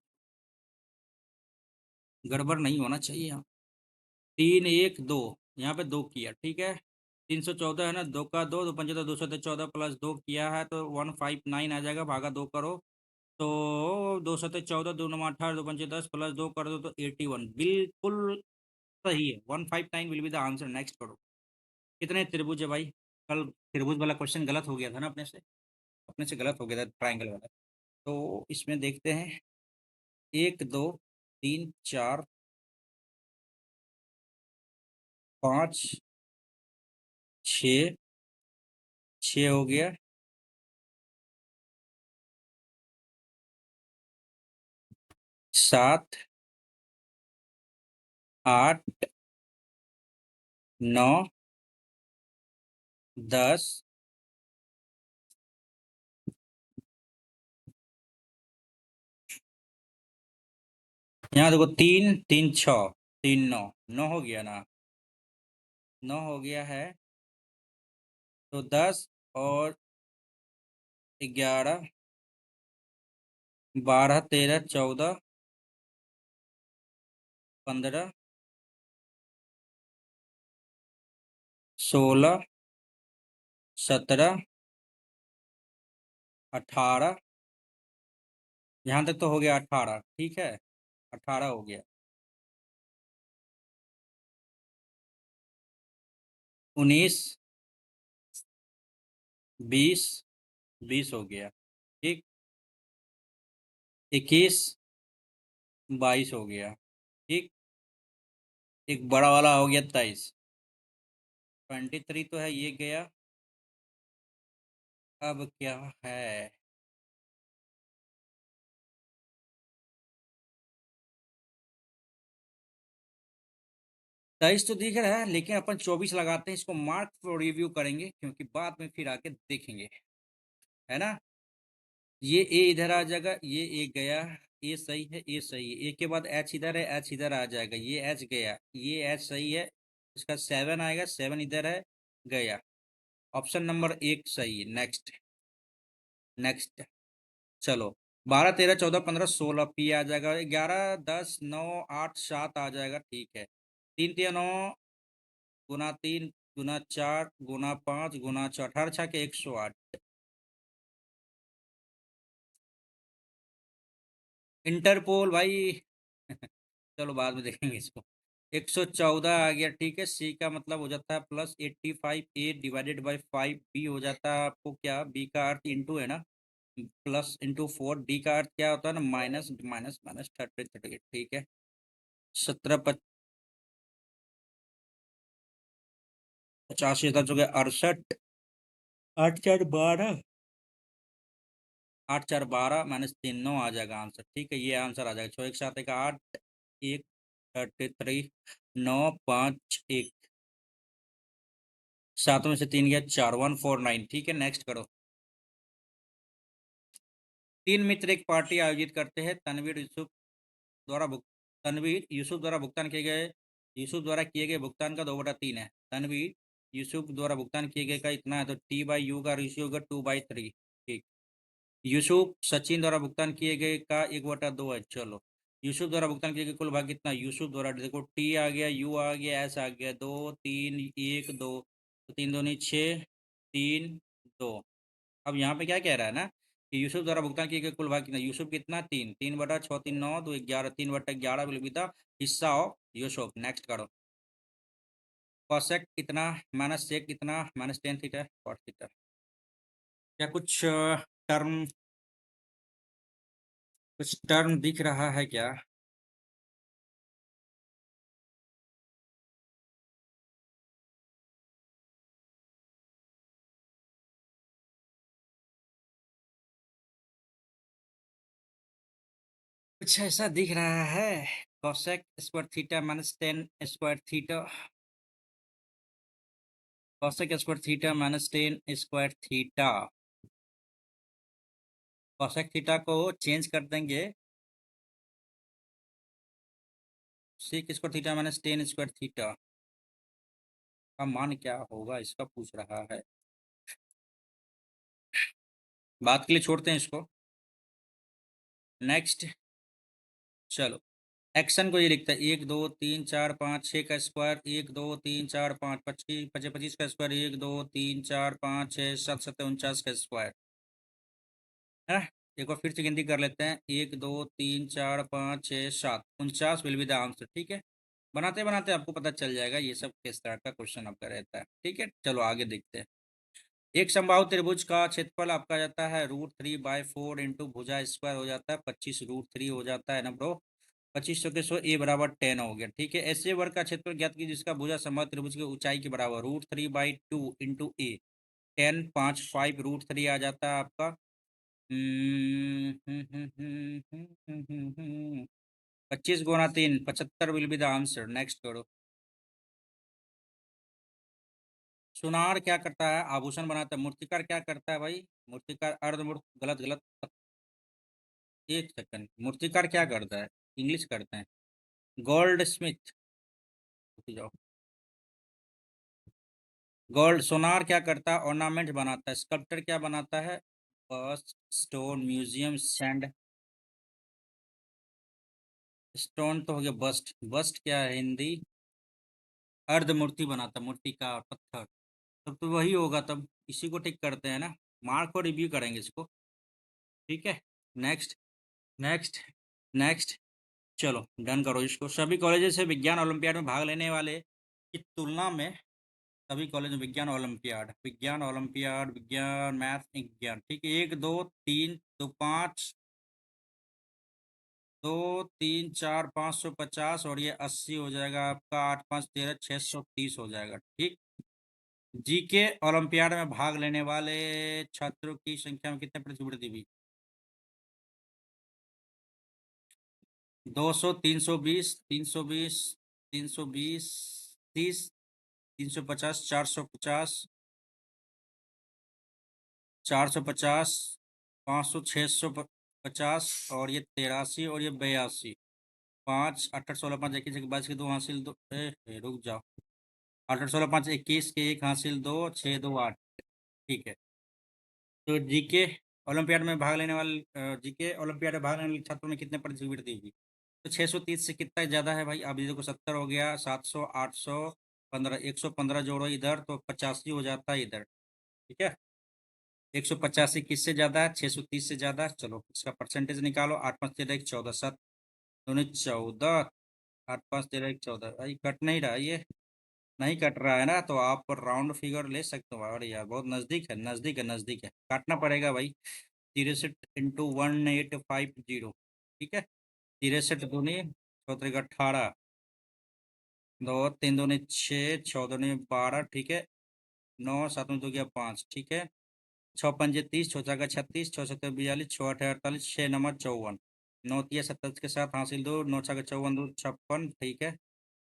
गड़बड़ नहीं होना चाहिए यहाँ। 3 1 2, यहाँ पे 2 किया, ठीक है। 314 है ना, 2 का 2, 2 5 214 +2 किया है, तो 159 आ जाएगा, भागा 2 करो, तो 2 7 14, 2 9 18, 2 5 10 +2 कर दो तो 81, बिल्कुल सही है, 159 will be the answer. Next करो। कितने त्रिभुज है भाई, कल त्रिभुज वाला क्वेश्चन गलत हो गया था ना अपने से गलत हो गया था ट्राइंगल वाला। तो इसमें देखते हैं, 1 2 3 4 5 6, 6 हो गया, 7 8 9 10, यहाँ देखो, 3 3 6, 3 9, 9 हो गया ना, 9 हो गया है, तो 10 और 11 12 13 14 15 16 17 18, यहाँ तक तो हो गया 18, ठीक है, 18 हो गया। 19 20, 20 हो गया, ठीक। 21 22 हो गया, ठीक। एक बड़ा वाला हो गया 23, 23 तो है, ये गया। अब क्या है, 23 तो दिख रहा है, लेकिन अपन 24 लगाते हैं, इसको मार्क रिव्यू करेंगे, क्योंकि बाद में फिर आके देखेंगे, है ना। ये ए इधर आ जाएगा, ये ए गया, ए सही है, ए सही है, ए के बाद एच इधर है, एच इधर आ जाएगा, ये एच गया, ये एच सही है, इसका 7 आएगा, 7 इधर है, गया। ऑप्शन नंबर 1 सही है। नेक्स्ट, नेक्स्ट, चलो। 12 13 14 15 16 पी आ जाएगा, 11 10 9 8 7 आ जाएगा, ठीक है। 3 3 9, ×3 ×4 ×5 ×6, 18 6 के 108। इंटरपोल भाई। चलो बाद में देखेंगे इसको। 114 आ गया, ठीक है। सी का मतलब हो जाता है +85, ए डिवाइडेड बाई 5, बी हो जाता है आपको क्या, बी का अर्थ इंटू है ना, +×4, डी का अर्थ क्या होता है ना, माइनस माइनस माइनस 30 ठीक है। 17 85 चौके 68, 8 4 12, 8 4 12 -3 9 आ जाएगा आंसर, ठीक है, ये आंसर आ जाएगा। 6 1 7 1 8, 1 33, 9 5 1, 7 में से 3 गया 4, 149। ठीक है, नेक्स्ट करो। 3 मित्र एक पार्टी आयोजित करते हैं। तनवीर यूसुफ द्वारा भुगतान किए गए भुगतान का 2/3 है। तनवीर यूसुफ द्वारा भुगतान किए गए का इतना है, तो T/U का रेशियो होगा 2/3। ठीक। यूसुफ सचिन द्वारा भुगतान किए गए का 1/2 है। चलो, यूसुफ द्वारा भुगतान किए गए कुल भाग कितना, यूसुफ द्वारा, देखो टी आ गया, यू आ गया, एस आ गया, 2 3 1 2, तो 3 दूनी 6, 3 2। अब यहाँ पे क्या कह रहा है ना कि यूसुफ द्वारा भुगतान किए गए कुल भाग कितना, यूसुफ कितना 3, 3/6 3 9 2 11, 3/11 विल बी द हिस्सा ऑफ यूसुफ। नेक्स्ट करो। कॉसेक कितना माइनस सेक कितना minus tan theta cot theta. क्या टर्म कुछ टर्म दिख रहा है क्या? कुछ ऐसा दिख रहा है? Cosec square theta minus tan square theta, cosec square theta minus tan square theta. Cosec theta को चेंज कर देंगे, sec square theta minus tan square theta का मान क्या होगा, इसका पूछ रहा है। बात के लिए छोड़ते हैं इसको। नेक्स्ट। चलो, एक्शन को ये लिखता है 1 2 3 4 5 6 का स्क्वायर, 1 2 3 4 5 25 25 25 का स्क्वायर, 1 2 3 4 5 6 7 7 49 का स्क्वायर है। एक बार फिर से गिनती कर लेते हैं, 1 2 3 4 5 6 7 49 विल बी द आंसर। ठीक है, बनाते बनाते आपको पता चल जाएगा ये सब किस तरह का क्वेश्चन आपका रहता है। ठीक है, चलो आगे देखते हैं। एक समबाहु त्रिभुज का क्षेत्रफल आपका जाता है √3/4 इंटू भुजा स्क्वायर हो जाता है 25 √3 हो जाता है ना ब्रो। 25 के 100 ए बराबर 10 हो गया। ठीक है, ऐसे वर्ग का क्षेत्रफल ज्ञात की जिसका भुजा समबाहु त्रिभुज की ऊंचाई के बराबर √3/2 इंटू ए 10 5 5 √3 आ जाता है आपका 25 × 3 75 will be the answer. Next करो। सुनार क्या करता है, आभूषण बनाता है। मूर्तिकार क्या करता है भाई, मूर्तिकार अर्धमूर्त, गलत गलत। एक सेकंड, मूर्तिकार क्या करता है, इंग्लिश करते हैं। गोल्ड स्मिथ, जाओ। गोल्ड सोनार क्या करता है, ऑर्नामेंट बनाता है। स्कल्प्टर क्या बनाता है, बस स्टोन म्यूजियम सैंड। स्टोन तो हो गया बस्ट, बस्ट क्या है हिंदी, अर्ध मूर्ति बनाता, मूर्ति का पत्थर, तब तो वही होगा। तब इसी को टिक करते हैं ना, मार्क को रिव्यू करेंगे इसको। ठीक है, नेक्स्ट नेक्स्ट नेक्स्ट। चलो डन करो इसको। सभी कॉलेजों से विज्ञान ओलंपियाड में भाग लेने वाले की तुलना में, सभी कॉलेज में विज्ञान मैथ विज्ञान। ठीक है, 1 2 3 2 5 2 3 4 550 और ये 80 हो जाएगा आपका, 8 5 13 630 हो जाएगा। ठीक। जीके ओलंपियाड में भाग लेने वाले छात्रों की संख्या में कितने प्रतिशत वृद्धि हुई? 200 320 320 320 30 350 450 450 500 650 और ये 83 और ये 82। 5 8 16 5 21 के 22 के 2 हासिल, दो रुक जाओ। 8 16 5 21 के 1 हासिल, 2 6 2 8। ठीक है, तो जीके ओलंपियाड में भाग लेने वाले छात्रों में कितने प्रतिशत वृद्धि हुई? तो 630 से कितना ज़्यादा है भाई, अब ये देखो 70 हो गया, 700 800 15 115 जोड़ो इधर तो 85 हो जाता है इधर। ठीक है, 185 किससे ज़्यादा है, 630 से ज़्यादा है। चलो इसका परसेंटेज निकालो, 8 5 13 1 14 7 दूनी 14, 8 5 13 1 14। भाई कट नहीं रहा ये, नहीं कट रहा है ना, तो आप राउंड फिगर ले सकते हो। अरे यार बहुत नज़दीक है, नज़दीक है, नज़दीक है, काटना पड़ेगा भाई। 63 × 1850। ठीक है, 63 दूनी 18, 2 3 दूनी 6 6 दूनी 12। ठीक है, 9 7 में 2 गया 5। ठीक है, 6 पंजे 30, 6 का 36, 6 7 42, 6 8 48, 6 नंबर 54, 9 तिया 27 के साथ हासिल 2, 9 6 54 2 56। ठीक है,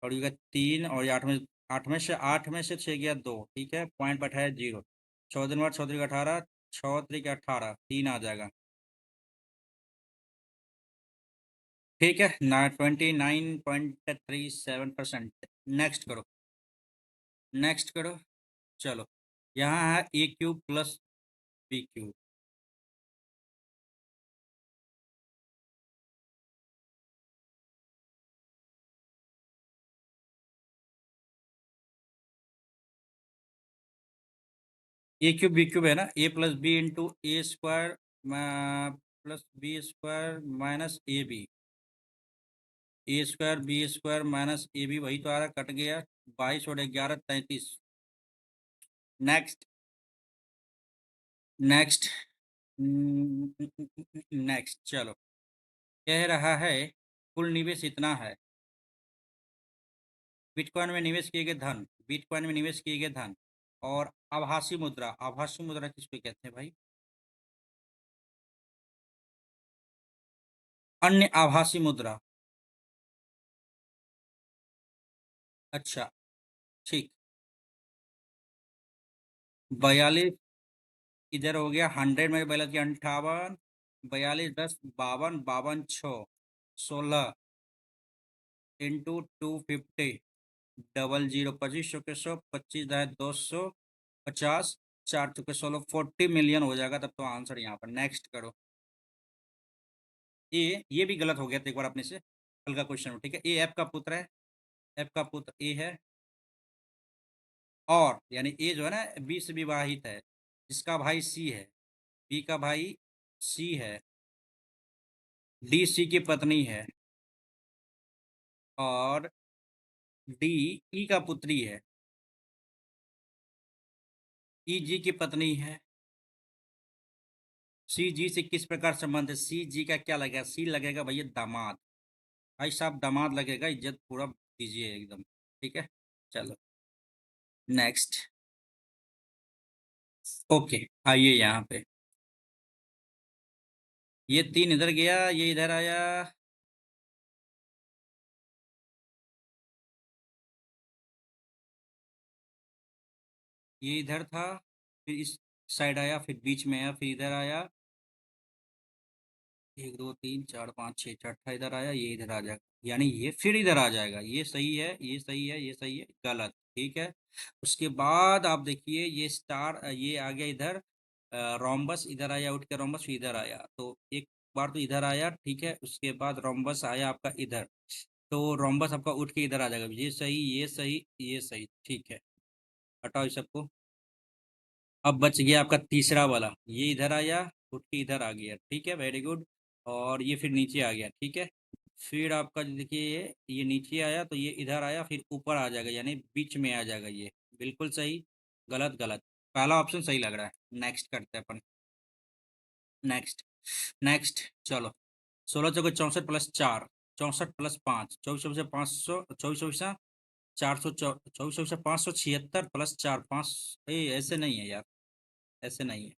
और ये 3 और ये 8 में आठ में से 6 गया 2, ठीक है, पॉइंट बैठाया 0। 14 बार 14 का 18, 6 3 का 18, 3 आ जाएगा। ठीक है ना, 29.37%। नेक्स्ट करो, नेक्स्ट करो। चलो, यहाँ है a³ + b³। a³ है ना, a + b × a² + b² a²b² वही तो आ रहा, कट गया। 22 और 11 33। Next, next, next. चलो, कह रहा है कुल निवेश इतना है। बिटकॉइन में निवेश किए गए धन, बिटकॉइन में निवेश किए गए धन। और आभासी मुद्रा, आभासी मुद्रा किसको कहते हैं भाई? अन्य आभासी मुद्रा। अच्छा, ठीक। 42, इधर हो गया 100 में 58, 42 10 52, 52 6, 16 × 250, 00 25 के 100, 25 दाए 250, 4 के 16, 40 मिलियन हो जाएगा तब तो आंसर यहाँ पर। नेक्स्ट करो। ये भी गलत हो गया था एक बार अपने से, हल्का क्वेश्चन। ठीक है, ए एफ का पुत्र है, एफ का पुत्र ए है। और यानी ए जो है ना, बी से विवाहित है, जिसका भाई सी है, बी का भाई सी है, डी सी की पत्नी है, और डी ई का पुत्री है, ई जी की पत्नी है। सी जी से किस प्रकार संबंध है? सी जी का क्या लगेगा? सी लगेगा भैया दामाद। भाई साहब दामाद लगेगा, इज्जत पूरा दीजिए एकदम। ठीक है, चलो नेक्स्ट। ओके, आइए यहाँ पे। ये 3 इधर गया, ये इधर आया, ये इधर था, फिर इस साइड आया, फिर बीच में आया, फिर इधर आया। 1 2 3 4 5 6 छठा इधर आया, ये इधर आ जाएगा, यानी ये फिर इधर आ जाएगा। ये सही है, ये सही है, ये सही है, गलत। ठीक है, उसके बाद आप देखिए, ये स्टार, ये आ गया इधर, रोम्बस इधर आया, उठ के रोम्बस फिर इधर आया, तो एक बार तो इधर आया, ठीक है, उसके बाद रोम्बस आया आपका इधर, तो रोम्बस आपका उठ के इधर आ जाएगा। ये सही, ये सही, ये सही, ठीक है, हटाओ इस सबको। अब बच गया आपका तीसरा वाला, ये इधर आया, उठ के इधर आ गया, ठीक है, वेरी गुड। और ये फिर नीचे आ गया, ठीक है। फिर आपका जो देखिए, ये नीचे आया, तो ये इधर आया, फिर ऊपर आ जाएगा, यानी बीच में आ जाएगा ये। बिल्कुल सही, गलत गलत, पहला ऑप्शन सही लग रहा है। नेक्स्ट करते हैं अपन, नेक्स्ट, नेक्स्ट। चलो, 16 × 64 + 4, 64 + 5, 24 500, 576 + 4 5। ऐसे नहीं है यार, ऐसे नहीं है,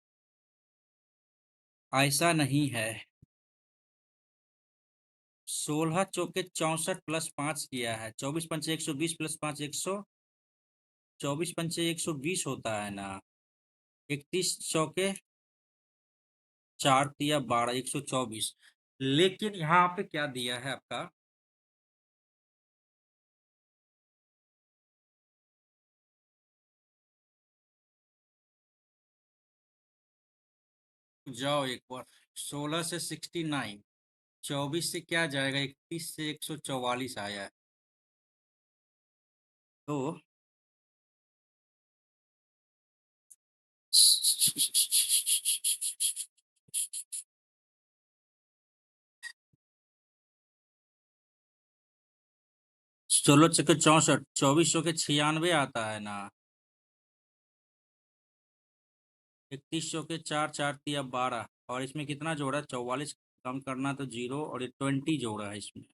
ऐसा नहीं है। 16 × 64 + 5 किया है, 24 × 5 = 120, +5 100, 24 × 5 = 120 होता है ना। 31 × 4 4 × 12 124। लेकिन यहाँ पे क्या दिया है आपका? जाओ एक बार, 16 से 69, 24 से क्या जाएगा, 31 से 144 आया है, तो 16 × 64, 24 के 96 आता है ना। 31 के 4 4 × 12, और इसमें कितना जोड़ा? 44 कम करना तो 0, और ये 20 जोड़ा है इसमें।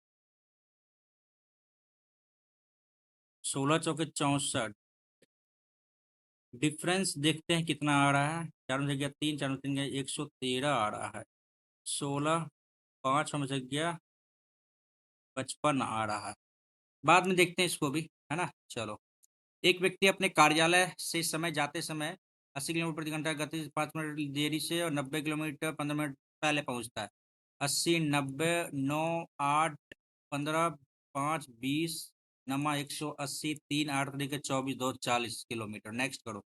16 × 64, डिफरेंस देखते हैं कितना आ रहा है। 4 में से गया 3, 4 में से 3 गया 113 आ रहा है। 16, 5 में से गया 55 आ रहा है। बाद में देखते हैं इसको भी, है ना, चलो। एक व्यक्ति अपने कार्यालय से समय जाते समय 80 किलोमीटर प्रति घंटा गति से 5 मिनट देरी से और 90 किलोमीटर 15 मिनट पहले पहुंचता है। 80, 90, 9, 8, 15, 5, 20, नमा 180, 3, 8 तरीके 24, 2, 40 किलोमीटर। नेक्स्ट करो।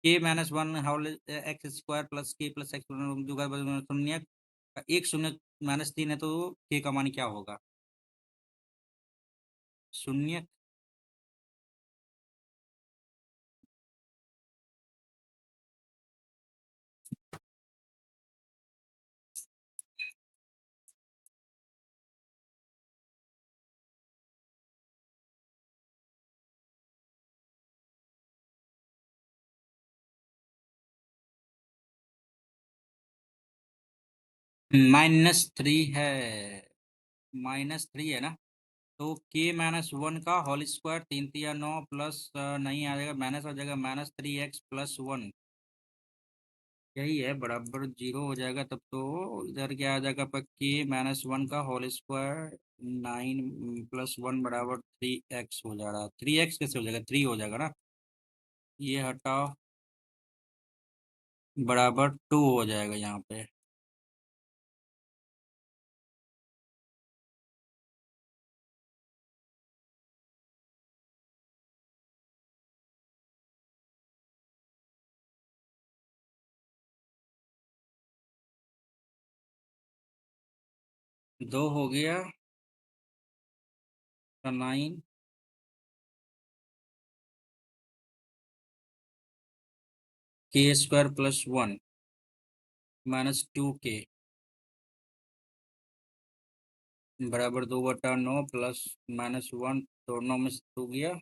K minus one whole x square plus k plus x शून्य का एक शून्य माइनस 3 है तो के का मान क्या होगा? शून्य। -3 है। -3 है ना? तो के माइनस वन का होल स्क्वायर 3 3 9 प्लस नहीं आ जाएगा, माइनस आ जाएगा -3x+1। यही है, बराबर 0 हो जाएगा तब तो। इधर क्या आ जाएगा पर के माइनस वन का होल स्क्वायर 9 + 1 बराबर 3x हो जा रहा है। 3x कैसे हो जाएगा? 3 हो जाएगा ना। ये हटाओ, बराबर 2 हो जाएगा यहाँ पे। दो हो गया, 9 k² + 1 -2k बराबर 2/9 प्लस -1 दोनों में से 2 गया।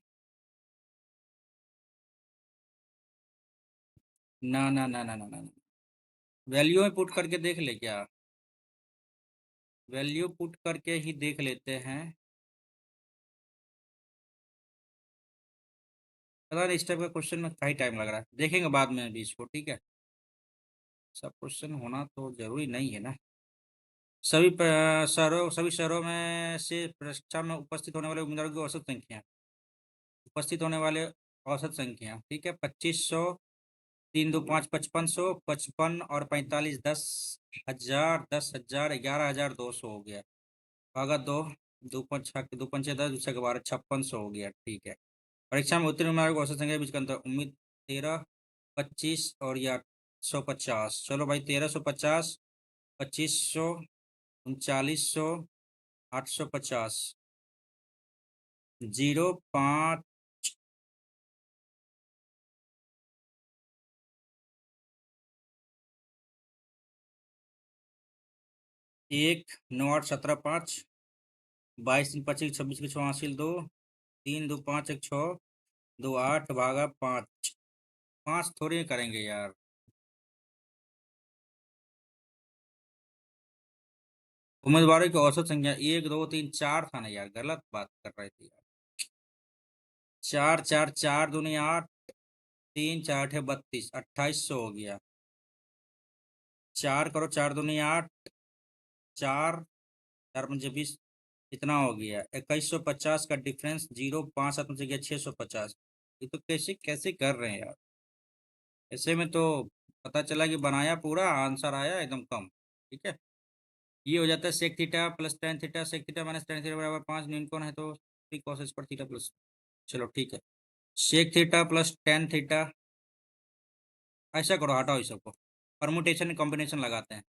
ना ना ना ना ना ना, वैल्यू में पुट करके देख ले क्या? वैल्यू पुट करके ही देख लेते हैं। पता नहीं इस टाइप का क्वेश्चन में काफी टाइम लग रहा है, देखेंगे बाद में भी इसको, ठीक है। सब क्वेश्चन होना तो जरूरी नहीं है ना। सभी शहरों में से परीक्षा में उपस्थित होने वाले उम्मीदवारों की औसत संख्या। उपस्थित होने वाले औसत संख्या, ठीक है। 2500, 3 2 5 5500, 55 और 45 10,000, 10,000, 11,200 हो गया। भागा दो, 2 5 6 2 5 6 10, 2 6 12, 5600 हो गया, ठीक है। परीक्षा में उत्तीर्ण होने वालों की औसत संख्या के बीच का अंतर उम्मीद 13, 25 और या 150। चलो भाई, 1350, 2500, 3900, 850, 0 5। 1 9 8 17 5, 22 3 25 26 के 84 2, 3 2 5 1 6, 2 8 भागा 5। 5 थोड़ी करेंगे यार। उम्मीदवारों की औसत संख्या 1 2 3 4 था ना यार, गलत बात कर रहे थे यार। 4 4 4 दूनी 8, 3 4 है 32, 2800 हो गया। 4 करो, 4 दूनी 8, 4 4 पंजे 20, इतना हो गया। 2150 का डिफरेंस, 0 5 7 में से गया 650। ये तो कैसे कैसे कर रहे हैं यार? ऐसे में तो पता चला कि बनाया पूरा, आंसर आया एकदम कम। ठीक है, ये हो जाता है sec theta plus tan theta, sec theta minus tan theta बराबर 5, न्यून कोण है तो 3 cos पर थीटा प्लस। चलो ठीक है, sec theta plus tan theta. ऐसा करो, हटाओ इस सबको, परमुटेशन कॉम्बिनेशन लगाते हैं।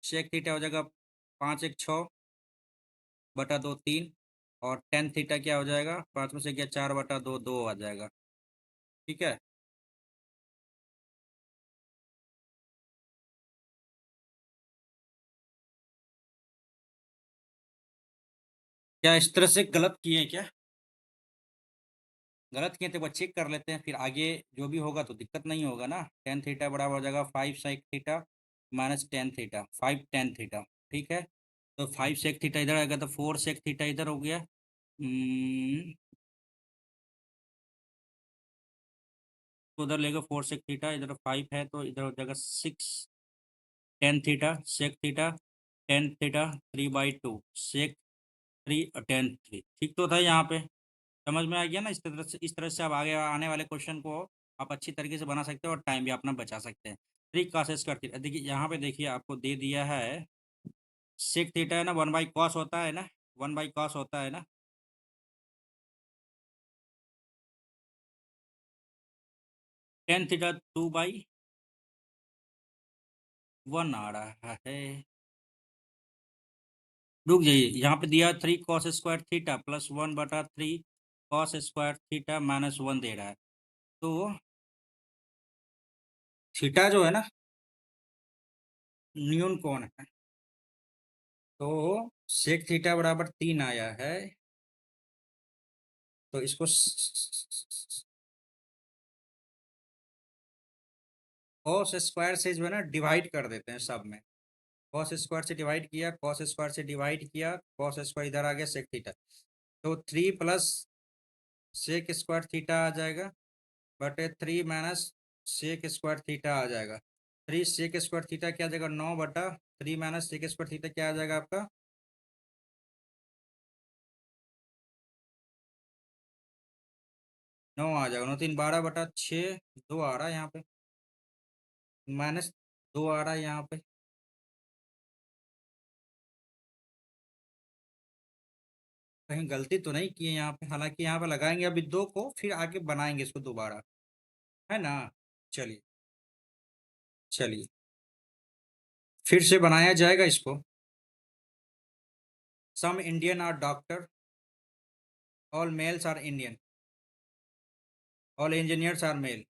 सेक थीटा हो जाएगा 5 1 6/2 3, और टेन थीटा क्या हो जाएगा? 5 में से क्या 4/2 2 आ जाएगा। ठीक है, क्या इस तरह से गलत किए हैं क्या? गलत किए थे वो चेक कर लेते हैं, फिर आगे जो भी होगा तो दिक्कत नहीं होगा ना। टेन थीटा बराबर हो जाएगा 5 sec theta minus tan theta, 5 tan theta. ठीक है, तो 5 सेक थीटा इधर आएगा तो 4 सेक थीटा इधर हो गया। तो उधर लेगा 4 सेक थीटा, इधर 5 है तो इधर हो जाएगा 6 tan theta sec theta. Tan theta 3/2 sec 3 tan 3 ठीक तो था यहाँ पे, समझ में आ गया ना? इस तरह से आप आगे आने वाले क्वेश्चन को आप अच्छी तरीके से बना सकते हो और टाइम भी अपना बचा सकते हैं। 3 cos स्क्वायर थीटा, देखिए यहाँ पे देखिए आपको दे दिया है सेक थीटा है ना, 1/cos होता है ना, 1/cos होता है ना, tan थीटा 2/1 आ रहा है। रुक जाइए, यहाँ पे दिया 3 cos square theta plus 1/3 cos square theta minus 1 दे रहा है। तो थीटा जो है ना न्यून कोण है, तो सेक थीटा बराबर 3 आया है, तो इसको cos स्क्वायर से जो है ना डिवाइड कर देते हैं सब में। cos स्क्वायर से डिवाइड किया, cos स्क्वायर से डिवाइड किया, cos स्क्वायर इधर आ गया सेक थीटा, तो 3 प्लस सेक स्क्वायर थीटा आ जाएगा बटे 3 माइनस सेक स्क्वायर थीटा आ जाएगा। 3 सेक स्क्वायर थीटा क्या आ जाएगा 9/3 माइनस सेक स्क्वायर थीटा क्या आ जाएगा आपका 9 आ जाएगा, 9 3 12/6 2 आ रहा है यहाँ पे, माइनस 2 आ रहा है यहाँ पे। कहीं गलती तो नहीं की है यहाँ पे, हालांकि यहाँ पे लगाएंगे अभी 2 को, फिर आगे बनाएंगे इसको दोबारा, है ना? चलिए, चलिए फिर से बनाया जाएगा इसको। Some Indian are doctor, all males are Indian, all engineers are male,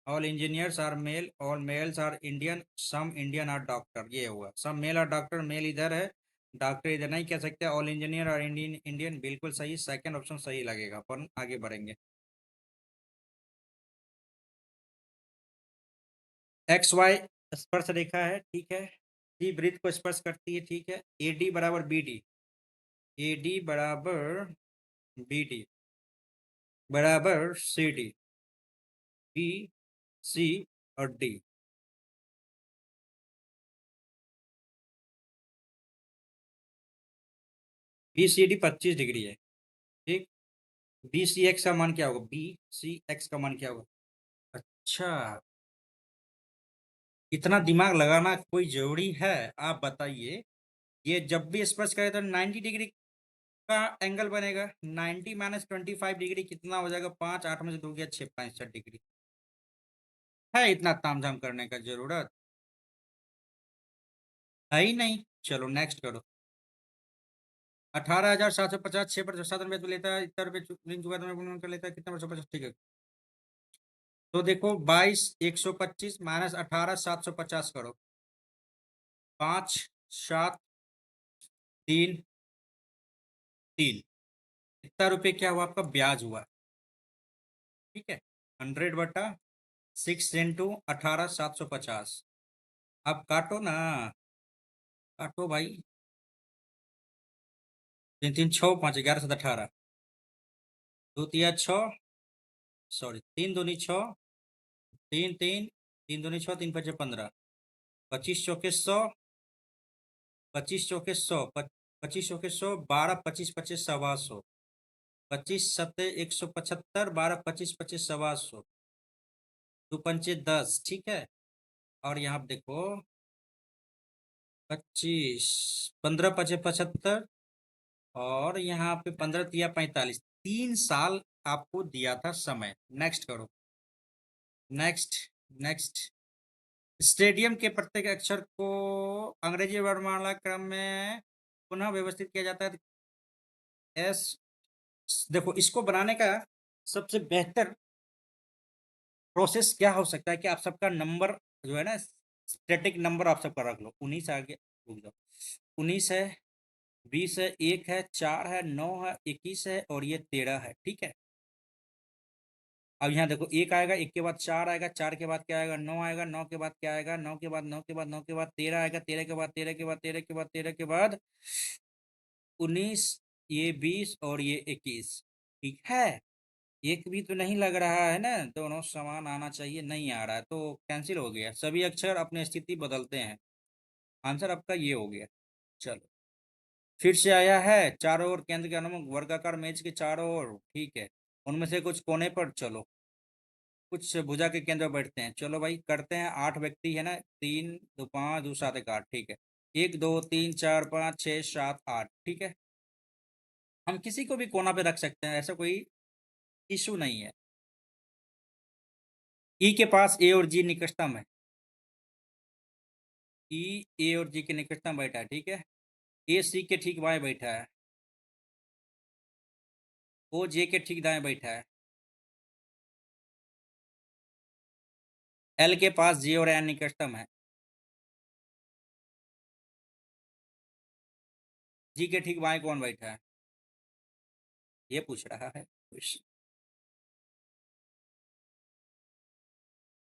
all engineers are male, all males are Indian, some Indian are doctor, ये हुआ some male are doctor, male इधर है, डॉक्टर इधर नहीं कह सकते, ऑल इंजीनियर और Indian, Indian बिल्कुल सही, सेकंड ऑप्शन सही लगेगा, अपन आगे बढ़ेंगे। एक्स वाई स्पर्श रेखा है, ठीक है, सी वृत्त को स्पर्श करती है, ठीक है, ए डी बराबर बी डी, ए डी बराबर बी डी बराबर सी डी, बी सी और D. B C D 25 degree है, ठीक। बी सी एक्स का मान क्या होगा, बी सी एक्स का मान क्या होगा? अच्छा, इतना दिमाग लगाना कोई जरूरी है? आप बताइए, ये जब भी स्पर्श करे तो 90 डिग्री का एंगल बनेगा, 90 माइनस 25 डिग्री कितना हो जाएगा, 5 8 में से 2 गया 6 65 डिग्री। है इतना तामझाम करने का जरूरत है ही नहीं। चलो नेक्स्ट करो। 18,750 6 पर 7 रुपये तो लेता है, इतना रुपये ऋण चुका कर लेता है, कितना 150, ठीक है। तो देखो 22,125 माइनस 18,750 करो, 5 7 3 3, इतना रुपये क्या हुआ आपका ब्याज हुआ, ठीक है। 100/6 इंटू 18,750, अब काटो ना, काटो भाई, 3 3 6 5 11 7 18, 2 तिया 6, सॉरी 3 दूनी 6, 3 3 3 दूनी 6 3 5 15, 25 चौके 100, 25 चौके 100, 25 चौके 100, 12 25 25 125, 25 7 175, 12 25 25 दो पंचे 10, ठीक है। और यहाँ पे देखो 25 15 5 75, और यहाँ पे 15 तिया 45, 3 साल आपको दिया था समय। नेक्स्ट करो, नेक्स्ट, नेक्स्ट। स्टेडियम के प्रत्येक अक्षर को अंग्रेजी वर्णमाला क्रम में पुनः व्यवस्थित किया जाता है, एस। देखो इसको बनाने का सबसे बेहतर प्रोसेस क्या हो सकता है कि आप सबका नंबर जो है ना स्टैटिक नंबर आप सबका रख लो, 19 आगे, रुक जाओ, 19 है, 20 है, 1 है, 4 है, 9 है, 21 है और ये 13 है, ठीक है। अब यहाँ देखो 1 आएगा, 1 के बाद 4 आएगा, 4 के बाद क्या आएगा 9 आएगा, 9 के बाद क्या आएगा 9 के बाद 9 के बाद 9 के बाद 13 आएगा, 13 के बाद 13 के बाद 13 के बाद 13 के बाद 19, ये 20 और ये 21, ठीक है। एक भी तो नहीं लग रहा है ना, दोनों समान आना चाहिए, नहीं आ रहा है तो कैंसिल हो गया, सभी अक्षर अपनी स्थिति बदलते हैं, आंसर आपका ये हो गया। चलो। फिर से आया है, चारों ओर केंद्र के अनुमुख वर्गाकार मेज के चारों ओर, ठीक है। उनमें से कुछ कोने पर चलो, कुछ भुजा के केंद्र पर बैठते हैं। चलो भाई करते हैं, 8 व्यक्ति है ना, 3 2 5 2 7 1 8, ठीक है। 1 2 3 4 5 6 7 8, ठीक है। हम किसी को भी कोना पे रख सकते हैं, ऐसा कोई इशू नहीं है। ई के पास ए और जी निकटतम है। ई ए और जी के निकटतम बैठा है, ठीक है। ए सी के ठीक बाएं बैठा है। ओ जे के ठीक दाएं बैठा है। एल के पास जी और एन निकटतम है। जी के ठीक बाएं कौन बैठा है, ये पूछ रहा है क्वेश्चन।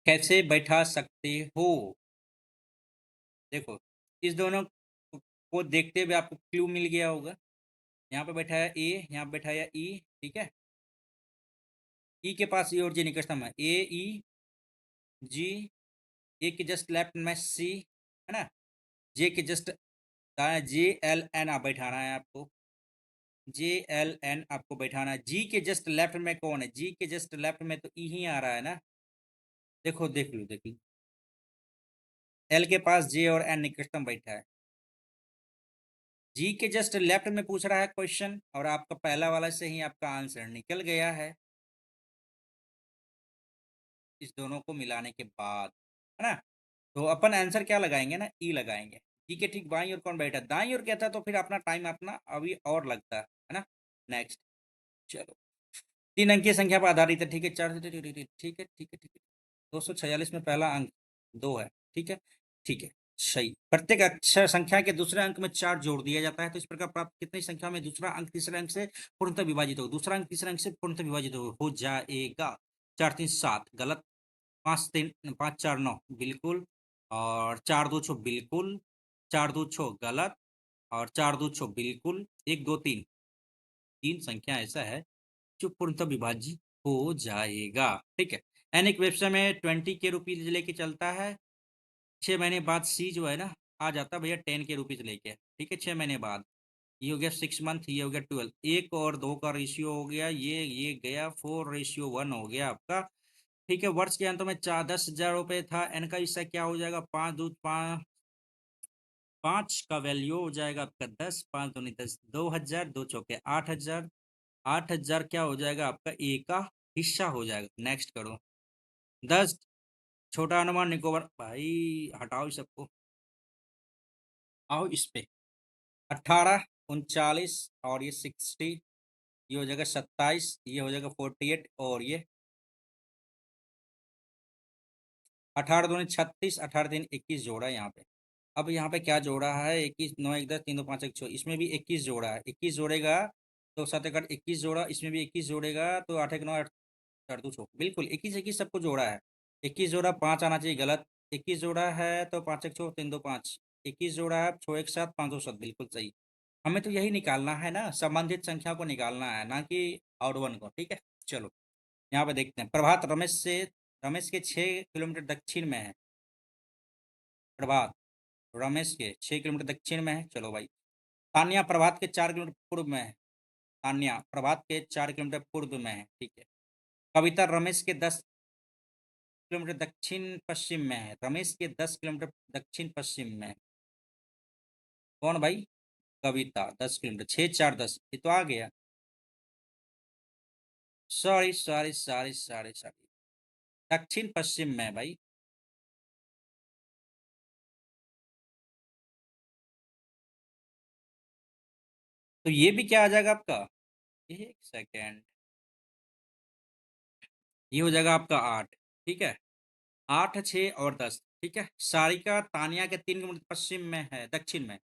कैसे बैठा सकते हो? देखो, इस दोनों को देखते हुए आपको क्लू मिल गया होगा। यहाँ पे बैठा है ए, यहाँ पे बैठा है ई, ठीक है। ई के पास ई और जी निकटतम है, ए ई जी। ए के जस्ट लेफ्ट में सी, है ना। जे के जस्ट दाएं जे एल एन आप बैठाना है आपको। जे एल एन आपको बैठाना है। जी के जस्ट लेफ्ट में कौन है? जी के जस्ट लेफ्ट में तो ई ही आ रहा है ना। देखो देख लो देख लो, एल के पास जे और एन निकटतम बैठा है। जी के जस्ट लेफ्ट में पूछ रहा है क्वेश्चन, और आपका पहला वाला से ही आपका आंसर निकल गया है, इस दोनों को मिलाने के बाद, है ना। तो अपन आंसर क्या लगाएंगे ना, ई लगाएंगे। जी के ठीक बाई और कौन बैठा? दाई और कहता तो फिर अपना टाइम अपना अभी और लगता है ना। नेक्स्ट, चलो। 3 अंकीय संख्या पर आधारित है, ठीक है। 4, ठीक है ठीक है ठीक है। 246 में पहला अंक 2 है, ठीक है। ठीक है, सही। प्रत्येक अक्षर संख्या के दूसरे अंक में 4 जोड़ दिया जाता है, तो इस प्रकार प्राप्त कितनी संख्या में दूसरा अंक तीसरे अंक से पूर्णतः विभाजित हो? दूसरा अंक तीसरे अंक से पूर्णतः विभाजित हो जाएगा। 4 3 7 गलत। 5 3 5 4 9 बिल्कुल। और 4 2 6 बिल्कुल। 4 2 6 गलत। और 4 2 6 बिल्कुल। 1 2 3, तीन संख्या ऐसा है जो पूर्णतः विभाजित हो जाएगा, ठीक है। एन एक व्यवसाय में 20 के रुपीज लेके चलता है। 6 महीने बाद सी जो है ना, आ जाता है भैया 10 के रुपीज लेके, ठीक है। 6 महीने बाद ये हो गया 6 मंथ, ये हो गया 12, 1 और 2 का रेशियो हो गया, ये गया 4:1 हो गया आपका, ठीक है। वर्ष के अंत में 10,000 रुपये था। एन का हिस्सा क्या हो जाएगा? 5 का वैल्यू हो जाएगा आपका 10, 5 दूनी 10, 2,000, 2 चौके 8,000। 8,000 क्या हो जाएगा आपका? ए का हिस्सा हो जाएगा। नेक्स्ट करो। 10 छोटा अनुमान निकोबार, भाई हटाओ इस सबको, आओ इस पे। 18 39 और ये 60, ये हो जाएगा 27, ये हो जाएगा 48, और ये 18 दूनी 36, 18 दिन 21 जोड़ा यहाँ पे। अब यहाँ पे क्या जोड़ा है? 21 9 1 10 3 2 5 1 6, इसमें भी 21 जोड़ा है। 21 जोड़ेगा तो 7 1 8 21 जोड़ा, इसमें भी 21 जोड़ेगा तो 8 1 9 8 4 2 6, बिल्कुल 21 21 सबको जोड़ा है। 21 जोड़ा 5 आना चाहिए, गलत। 21 जोड़ा है तो 5 1 6 3 2 5, 21 जोड़ा है 6 1 7 5 2 7, बिल्कुल सही। हमें तो यही निकालना है ना, संबंधित संख्या को निकालना है, ना कि आउट वन को, ठीक है। चलो यहाँ पे देखते हैं। प्रभात रमेश के 6 किलोमीटर दक्षिण में है। प्रभात रमेश के 6 किलोमीटर दक्षिण में है, चलो भाई। तान्या प्रभात के 4 किलोमीटर पूर्व में है। तान्या प्रभात के 4 किलोमीटर पूर्व में है, ठीक है। कविता रमेश के 10 किलोमीटर दक्षिण पश्चिम में है। रमेश के 10 किलोमीटर दक्षिण पश्चिम में है। कौन भाई? कविता 10 किलोमीटर, 6 4 10, ये तो आ गया। Sorry sorry sorry sorry sorry, दक्षिण पश्चिम में है भाई। तो ये भी क्या आ जाएगा आपका? एक सेकेंड, ये हो जाएगा आपका 8, ठीक है। 8 6 और 10, ठीक है। सारिका तानिया के 3 किलोमीटर पश्चिम में है, दक्षिण में।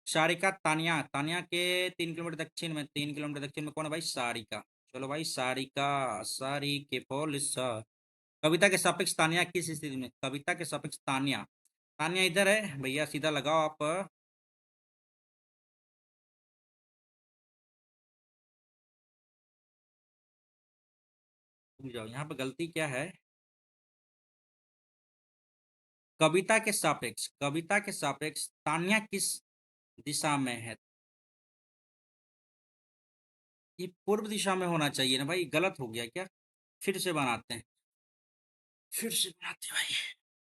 सारिका तानिया तानिया के 3 किलोमीटर दक्षिण में, 3 किलोमीटर दक्षिण में कौन है भाई? सारिका। चलो भाई, सारिका, सारी के फॉल कविता के सापेक्ष तानिया किस स्थिति में? कविता के सापेक्ष तानिया, तानिया इधर है भैया, सीधा लगाओ आप। रुक जाओ, यहाँ पे गलती क्या है? कविता के सापेक्ष तानिया किस दिशा में है? ये पूर्व दिशा में होना चाहिए ना भाई, गलत हो गया क्या? फिर से बनाते हैं, फिर से बनाते हैं भाई।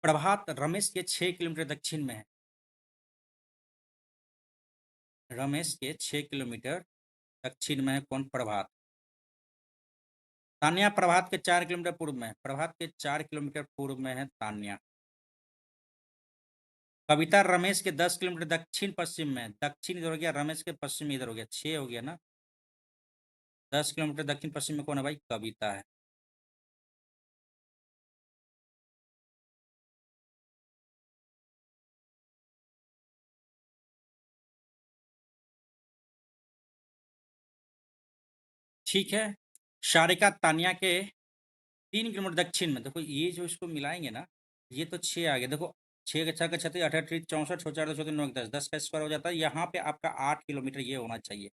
प्रभात रमेश के 6 किलोमीटर दक्षिण में है। रमेश के 6 किलोमीटर दक्षिण में है कौन? प्रभात। तान्या प्रभात के 4 किलोमीटर पूर्व में है। प्रभात के 4 किलोमीटर पूर्व में है तान्या। कविता रमेश के 10 किलोमीटर दक्षिण पश्चिम में है। दक्षिण इधर हो गया, रमेश के पश्चिम इधर हो गया, 6 हो गया ना। 10 किलोमीटर दक्षिण पश्चिम में कौन है भाई? कविता है। ठीक है। शारिका तान्या के 3 किलोमीटर दक्षिण में, देखो ये जो इसको मिलाएंगे ना, ये तो 6 आ गया, देखो 6 का 6 का 36, 18 64, 4 4 9 10, 10 का स्क्वायर हो जाता है। यहाँ पे आपका 8 किलोमीटर ये होना चाहिए।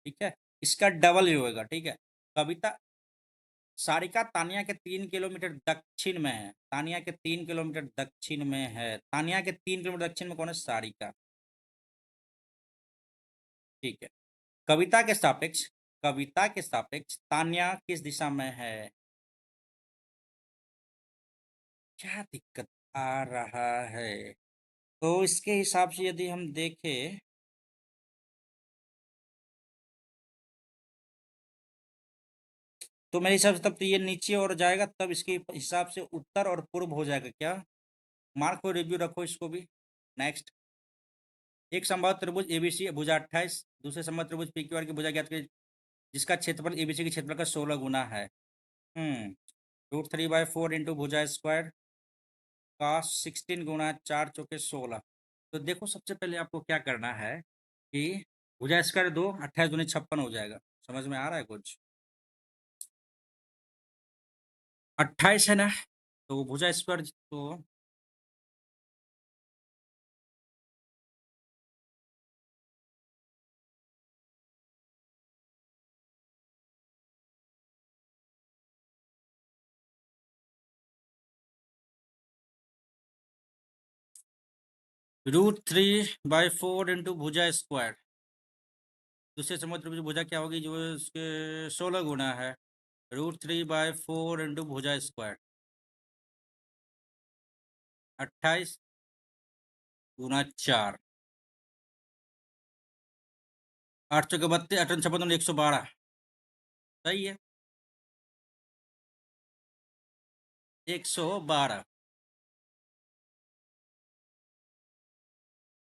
ठीक है, इसका डबल ही होएगा। ठीक है। कविता सारिका तानिया के 3 किलोमीटर दक्षिण में है। तानिया के 3 किलोमीटर दक्षिण में है। तानिया के 3 किलोमीटर दक्षिण में कौन है? सारिका। ठीक है। कविता के सापेक्ष, कविता के सापेक्ष तान्या किस दिशा में है? क्या दिक्कत आ रहा है? तो इसके हिसाब से यदि हम देखें, तो मेरे हिसाब से तब तो ये नीचे और जाएगा, तब इसके हिसाब से उत्तर और पूर्व हो जाएगा क्या? मार्क को रिव्यू रखो इसको भी। नेक्स्ट। एक संभव त्रिभुज एबीसी भुजा 28, दूसरे संभव त्रिभुज पीक्यूआर की भुजा ज्ञात करें जिसका क्षेत्रफल एबीसी के क्षेत्रफल का 16 गुना है। √3/4 इंटू भुजा स्क्वायर का 16 गुना 4 × 4 = 16। तो देखो सबसे पहले आपको क्या करना है कि भुजा स्क्वायर 2, 28 दूनी 56 हो जाएगा। समझ में आ रहा है कुछ? 28 है ना, तो भुजा स्क्वायर तो √3/4 इंटू भुजा स्क्वायर, दूसरे समुद्र त्रिभुज भुजा क्या होगी जो इसके 16 गुना है। √3/4 इंटू भुजा स्क्वायर 28 × 4, 8 चौके 32, 8 56, 112। सही है, 112।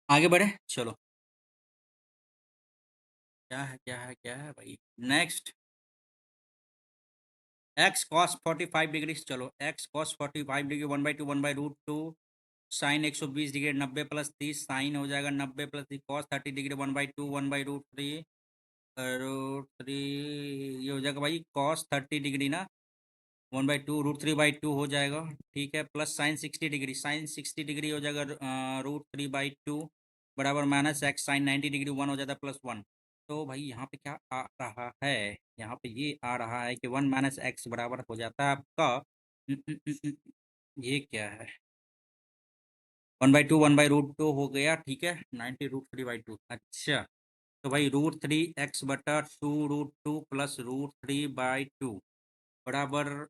आगे बढ़े चलो। क्या है क्या है क्या है भाई? नेक्स्ट। एक्स कॉस 45 डिग्री, चलो x cos 45 degree 1/2 1/√2 sine 120 degree 90 + 30 sine हो जाएगा 90 + 30 कॉस 30 डिग्री 1/2 1/√3 √3 ये हो जाएगा भाई कॉस 30 डिग्री ना 1/2 √3/2 हो जाएगा। ठीक है, plus sine 60 degree, sine 60 degree हो जाएगा √3/2 बराबर माइनस एक्स साइन 90 डिग्री 1 हो जाता है +1। तो भाई यहाँ पे क्या आ रहा है? यहाँ पे ये आ रहा है कि 1 माइनस एक्स बराबर हो जाता है आपका ये क्या है? 1/2 1/√2 हो गया। ठीक है, 90 √3/2। अच्छा, तो भाई √3x/2√2 प्लस √3/2 बराबर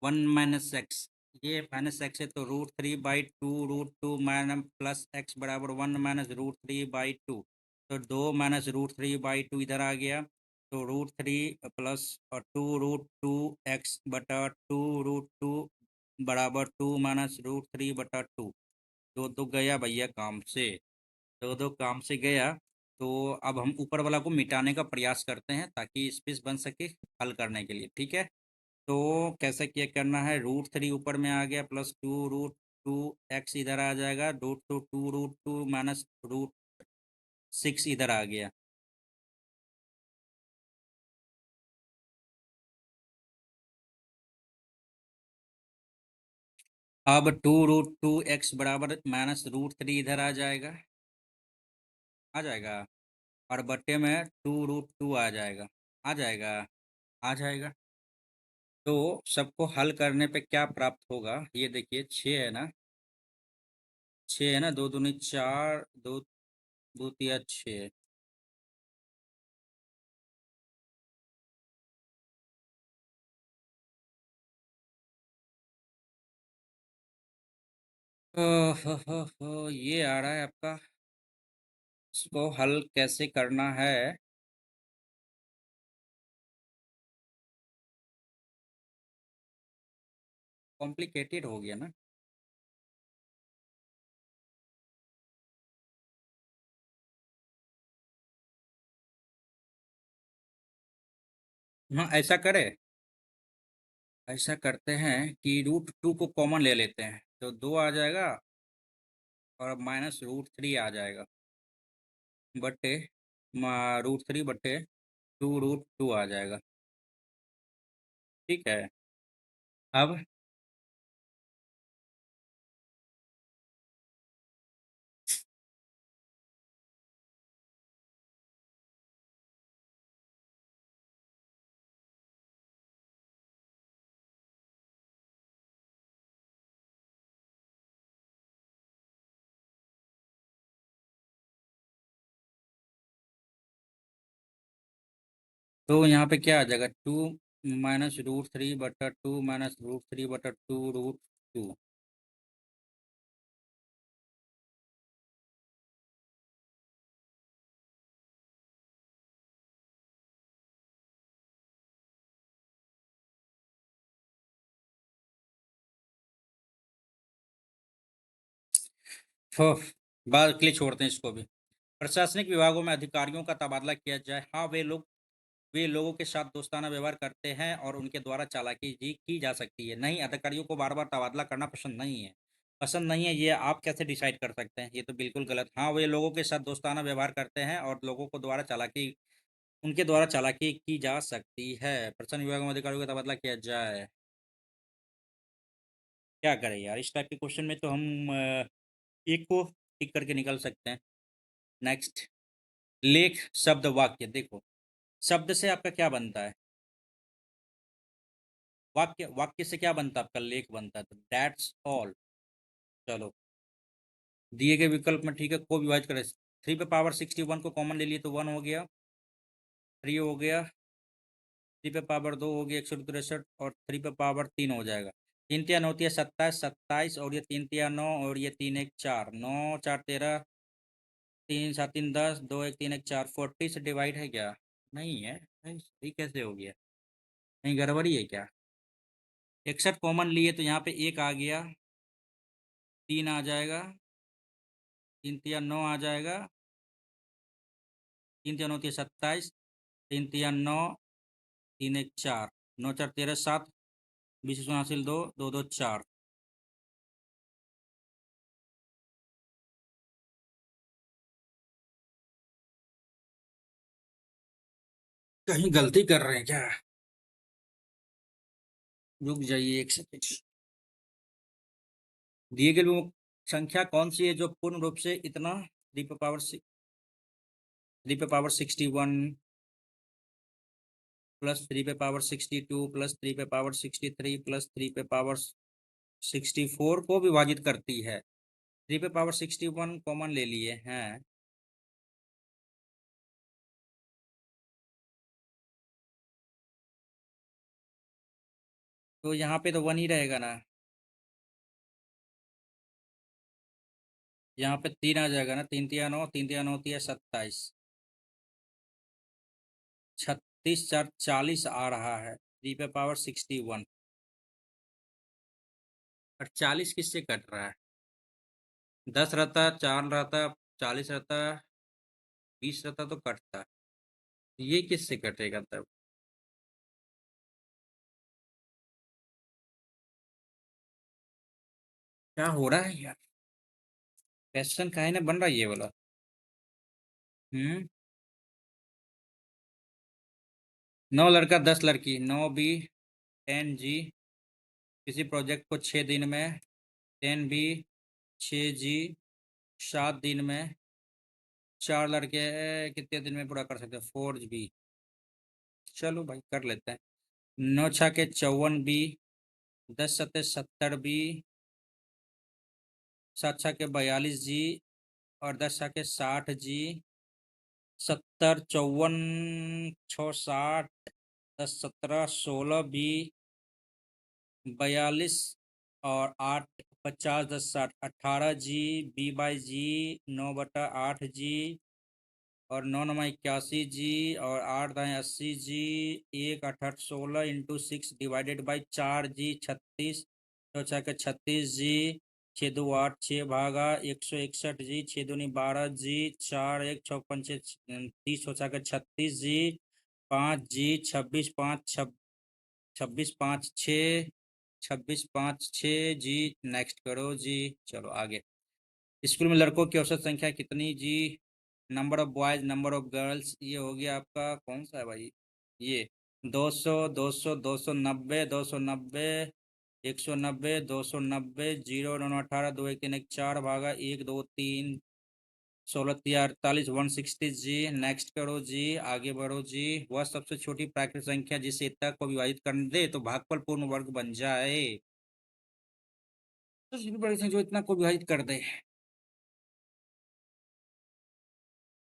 1 माइनस एक्स। ये माइनस एक्स है तो √3/2 माइनस प्लस एक्स बराबर 1 माइनस √3/2। तो 2 माइनस √3/2 इधर आ गया, तो √3 प्लस 2√2x/2√2 बराबर 2 माइनस √3/2। दो दो गया भैया काम से, दो दो काम से गया। तो अब हम ऊपर वाला को मिटाने का प्रयास करते हैं ताकि स्पेस बन सके हल करने के लिए। ठीक है, तो कैसे क्या करना है? √3 ऊपर में आ गया प्लस 2√2x इधर आ जाएगा, √2 माइनस √6 इधर आ गया। अब 2√2x बराबर माइनस √3 इधर आ जाएगा, आ जाएगा, और बट्टे में 2√2 आ जाएगा, आ जाएगा, आ जाएगा। तो सबको हल करने पे क्या प्राप्त होगा ये देखिए, 6 है ना, 6 है ना, 2 दूनी 4, 2 2 तिया 6, ये आ रहा है आपका, इसको हल कैसे करना है। कॉम्प्लिकेटेड हो गया ना। हाँ, ऐसा करते हैं कि रूट 2 को कॉमन ले लेते हैं तो 2 आ जाएगा, और -√3 आ जाएगा, बटे √3 बटे 2√2 आ जाएगा। ठीक है। अब तो यहाँ पे क्या आ जाएगा, 2 - √3 बटा 2 - √3 बटा 2√2। बाद के लिए छोड़ते हैं इसको भी। प्रशासनिक विभागों में अधिकारियों का तबादला किया जाए। हाँ, वे लोगों के साथ दोस्ताना व्यवहार करते हैं और उनके द्वारा चालाकी जी की जा सकती है। नहीं, अधिकारियों को बार बार तबादला करना पसंद नहीं है। पसंद नहीं है, ये आप कैसे डिसाइड कर सकते हैं? ये तो बिल्कुल गलत। हाँ, वे लोगों के साथ दोस्ताना व्यवहार करते हैं और लोगों को द्वारा चालाकी उनके द्वारा चालाकी की जा सकती है। प्रशासन विभागों में अधिकारियों का तबादला किया जाए। क्या करें यार, इस टाइप के क्वेश्चन में तो हम एक को टिक करके निकल सकते हैं। नेक्स्ट। लेख, शब्द, वाक्य। देखो, शब्द से आपका क्या बनता है? वाक्य, वाक्य से क्या बनता है? आपका लेख बनता है। तो दैट्स ऑल। चलो, दिए गए विकल्प में ठीक है, को विभाजित करें। 3 पे पावर 61 को कॉमन ले लिए तो 1 हो गया, 3 हो गया, 3 पे पावर 2 हो गया 163, और 3 पे पावर 3 हो जाएगा। 3 तिया 9 तिया 27, 27, और ये 3 तिया 9, और ये 3 1 4, 9 4 13, 3 7 3 10, 2 1 3 1 4, 40 से डिवाइड है क्या? नहीं है। ये कैसे हो गया? नहीं, गड़बड़ी है क्या? 61 कॉमन लिए तो यहाँ पे 1 आ गया, 3 आ जाएगा, 3 तिया 9 आ जाएगा, 3 तिया 9 तिया 27, 3 तिया 9, 3 1 4, 9 4 13 7, 20 हासिल 2, 2 2 4। कहीं गलती कर रहे हैं क्या? रुक जाइए 1 सेकंड। दिए गए वो संख्या कौन सी है जो पूर्ण रूप से इतना 3 पे पावर 61 प्लस 3 पे पावर 62 प्लस 3 पे पावर 63 प्लस 3 पे पावर 64 को विभाजित करती है? 3 पे पावर 61 कॉमन ले लिए हैं, तो यहाँ पे तो 1 ही रहेगा ना। यहाँ पे 3 आ जाएगा ना, 3 तिया 9, 3 तिया 9 तिया 27, 36 4 40 आ रहा है। 3 पे पावर 61, और 40 किससे कट रहा है? 10 रहता, 4 रहता, 40 रहता, 20 रहता तो कटता। ये किससे कटेगा तब? क्या हो रहा है यार? क्वेश्चन काहे ना बन रहा है ये वाला। हम्म। 9 लड़का 10 लड़की, 9 बी 10 जी, किसी प्रोजेक्ट को 6 दिन में, 10 बी 6 जी 7 दिन में, 4 लड़के कितने दिन में पूरा कर सकते हैं? 4 बी। चलो भाई, कर लेते हैं। 9 छके 54 बी, 10 सत्ते 70 बी, 7 छके 42 जी, और 10 छके 60 जी, 70 54 6 60, 10 17 16 बी, 42, और 8 50 10 60 18 G, B/G 9/8 G, और 9 9 81 G, और 8 10 80 G, 1 8 8 16 into 6 divided by 4 G, 36 36 G, 6 2 8 6 भागा 161 G, 6 2 12 G, 4 1 6 5 30 36 G, 5 G, 26 5 6 next करो जी। चलो आगे। स्कूल में लड़कों की औसत संख्या कितनी जी? Number of boys, number of girls, ये हो गया आपका कौन सा है भाई? ये 200 200 290 290 190 290 0 9 18 2 1 3 1 4 भागा 1 2 3 16 3 48 160 जी। नेक्स्ट करो जी, आगे बढ़ो जी। वह सबसे छोटी प्राकृतिक संख्या जिसे इतना को विभाजित कर दे तो भागफल पूर्ण वर्ग बन जाए। तो छोटी प्राकृतिक संख्या जो इतना को विभाजित कर दे।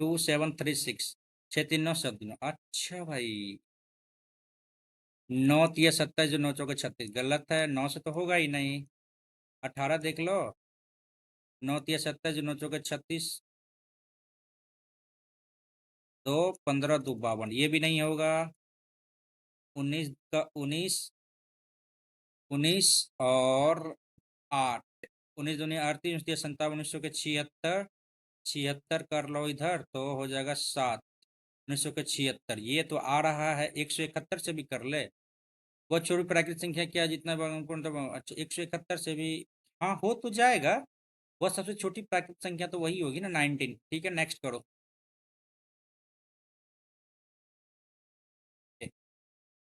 2736, 6 3 9 7 9। अच्छा भाई, 9 3 27 जो 9 4 36 गलत है, 9 से तो होगा ही नहीं। 18 देख लो, 9 3 27 जो 9 4 36, तो 15 2 52, ये भी नहीं होगा। 19 का 19, 19 और 8, 19 दूनी 38, 57, 19 के 76, 76 कर लो इधर तो हो जाएगा 7, 19 के 76। ये तो आ रहा है, 171 से भी कर ले। वह छोटी प्राकृतिक संख्या क्या, जितना अच्छा 171 से भी हाँ हो तो जाएगा। वह सबसे छोटी प्राकृतिक संख्या तो वही होगी ना, 19। ठीक है, नेक्स्ट करो।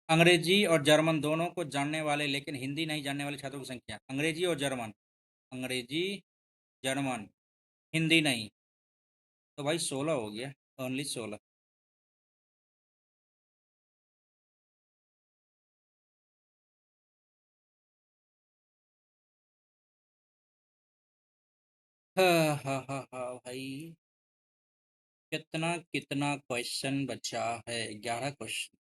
अंग्रेजी और जर्मन दोनों को जानने वाले लेकिन हिंदी नहीं जानने वाले छात्रों की संख्या। अंग्रेजी और जर्मन, अंग्रेजी जर्मन हिंदी नहीं, तो भाई 16 हो गया, ओनली 16। हाँ हाँ हाँ हाँ भाई। कितना कितना क्वेश्चन बचा है? 11 क्वेश्चन।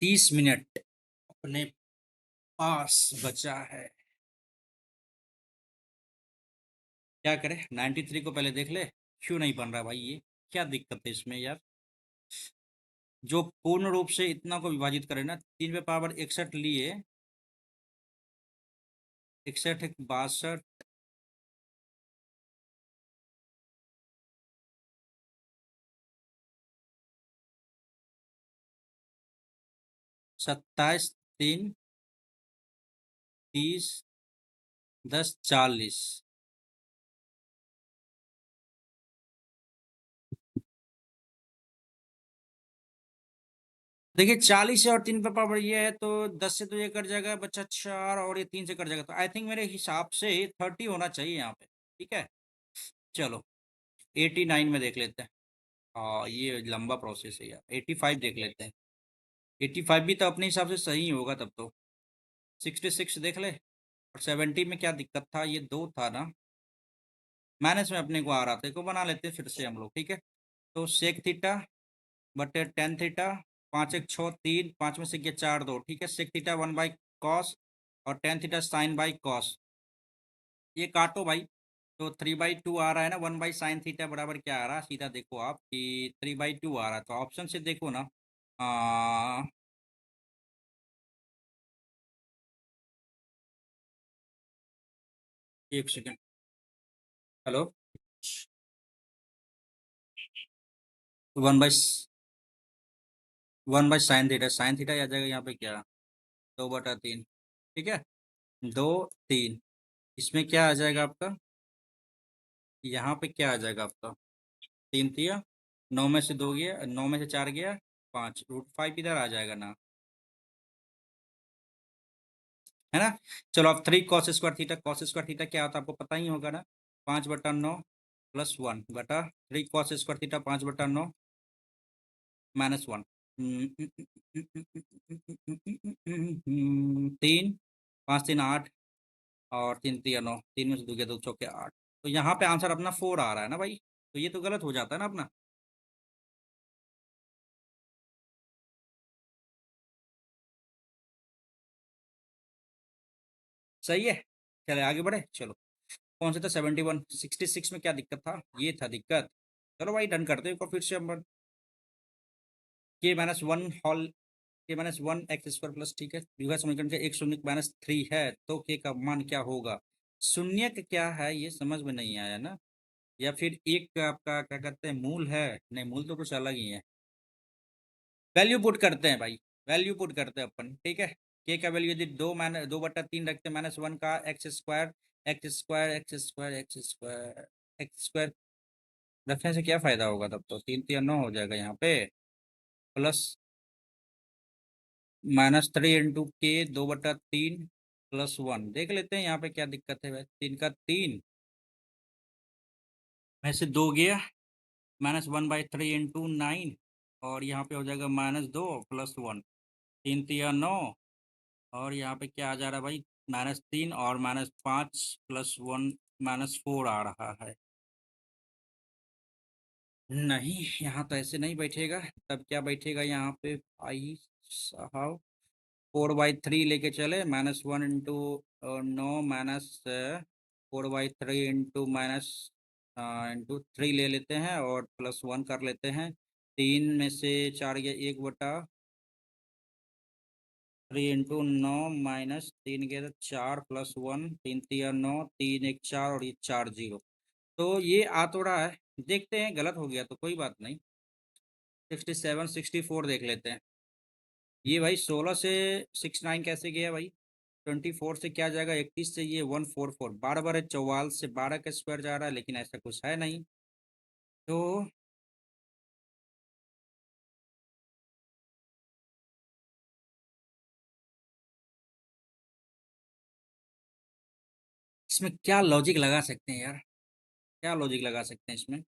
30 मिनट अपने पास बचा है। क्या करें, 93 को पहले देख ले। क्यों नहीं बन रहा भाई ये? क्या दिक्कत है इसमें यार? जो पूर्ण रूप से इतना को विभाजित करे ना, 3 पे पावर 61 लिए, 61 62, 27 3 30 10 40। देखिए 40 है और 3 पे पावर ये है, तो 10 से तो ये कट जाएगा, बच्चा 4, और ये 3 से कट जाएगा, तो आई थिंक मेरे हिसाब से 30 होना चाहिए यहाँ पे। ठीक है, चलो 89 में देख लेते हैं। हाँ ये लंबा प्रोसेस है यार, 85 देख लेते हैं। 85 भी तो अपने हिसाब से सही होगा तब तो। 66 देख ले। और 70 में क्या दिक्कत था, ये 2 था ना, माइनस में अपने को आ रहा था, को बना लेते हैं फिर से हम लोग। ठीक है, तो सेक थीटा बटे टेन थीटा, 5 1 6 3, 5 में से गया 4 2। ठीक है, सेक थीटा 1/cos, और टेन थीटा sin/cos। ये काटो भाई, तो 3/2 आ रहा है ना। 1/sin थीटा बराबर क्या आ रहा है, सीधा देखो आप कि 3/2 आ रहा है, तो ऑप्शन से देखो ना। आ, एक second. Hello. 1/sin theta, sine theta आ जाएगा यहाँ पे क्या, 2/3। ठीक है, 2 3, इसमें क्या आ जाएगा आपका, यहाँ पे क्या आ जाएगा आपका, 3 3, 9 में से 2 गया, 9 में से 4 गया, 5 √5 इधर आ जाएगा ना, है ना। चलो अब 3 cos² थीटा, cos² थीटा क्या होता है आपको पता ही होगा ना, 5/9 +1 बटा 3 cos² थीटा, 5/9 -1। 3 5 3 8, और 3 3 9, 3 में से 2 गया, 2 चौके 8। तो यहाँ पे आंसर अपना 4 आ रहा है ना भाई, तो ये तो गलत हो जाता है ना अपना। सही है। चले आगे बढ़े, चलो। कौन सा था? 71, 66 में क्या दिक्कत था? ये था दिक्कत। चलो भाई डन करते हैं फिर से हम। के माइनस वन हॉल, के minus one x square plus, ठीक है, द्विघात समीकरण के एक शून्य माइनस थ्री है, तो के का मान क्या होगा? शून्य का क्या है ये समझ में नहीं आया ना? या फिर एक का आपका क्या कहते हैं मूल है? नहीं, मूल तो कुछ अलग ही है। वैल्यू पुट करते हैं भाई, वैल्यू पुट करते हैं अपन, ठीक है। के का वैल्यू यदि 2 बटा 3 रखते हैं, माइनस वन का x square, x square x square x square x square रखने से क्या फायदा होगा? तब तो 3 3 9 हो जाएगा यहाँ पे, प्लस -3 इंटू के 2 बटा 3 प्लस वन। देख लेते हैं यहाँ पे क्या दिक्कत है भाई। 3 का 3 में से 2 गया, -1/3 इंटू 9, और यहाँ पे हो जाएगा -2 प्लस वन। 3 3 9, और यहाँ पे क्या आ जा रहा है भाई? -3 और -5 प्लस वन, -4 आ रहा है। नहीं, यहाँ तो ऐसे नहीं बैठेगा। तब क्या बैठेगा यहाँ पे भाई साहब? 4/3 लेके चले, -1 इंटू 9, -4/3 इंटू माइनस इंटू 3 ले लेते हैं, और प्लस वन कर लेते हैं। 3 में से 4 गया, 1/3 इंटू 9 -3 गया तो 4 प्लस वन, 3 3 9, 3 1 4, और ये 4 0। तो ये आ तो रहा है, देखते हैं गलत हो गया तो कोई बात नहीं। 67 64 देख लेते हैं। ये भाई 16 से 69 कैसे गया भाई? 24 से क्या जाएगा? 31 से ये 144, बार बार 44 से 12 का स्क्वायर जा रहा है, लेकिन ऐसा कुछ है नहीं। तो इसमें क्या लॉजिक लगा सकते हैं यार? क्या लॉजिक लगा सकते हैं इसमें?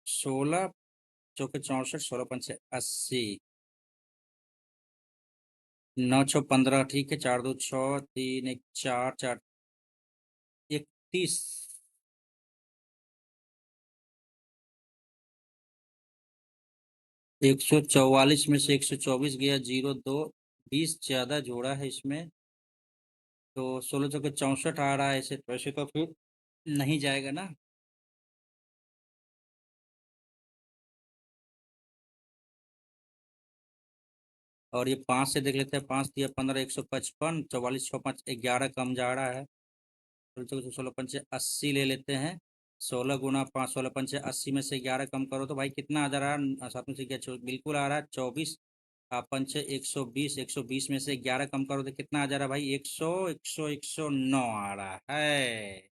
16 चौके 64, 16 पंचे 80, 9 6 15, ठीक है, 4 2 6, 3 1 4, 4 31, 144 में से 124 गया, 0 2, 20 ज्यादा जोड़ा है इसमें, तो 16 चौके 64 आ रहा है ऐसे, वैसे तो फिर नहीं जाएगा ना। और ये 5 से देख लेते हैं, 5 3 15, 155, 44 6 5 11 कम जा रहा है। 16 पंचे 80 ले लेते हैं। 16 गुना 5, 16 पंचे 80 में से 11 कम करो तो भाई कितना आ जा रहा है? सात में से क्या बिल्कुल आ रहा है, 24। आप पंचे 120, 120 में से 11 कम करो तो कितना आ जा रहा है भाई? 100 109 आ रहा है।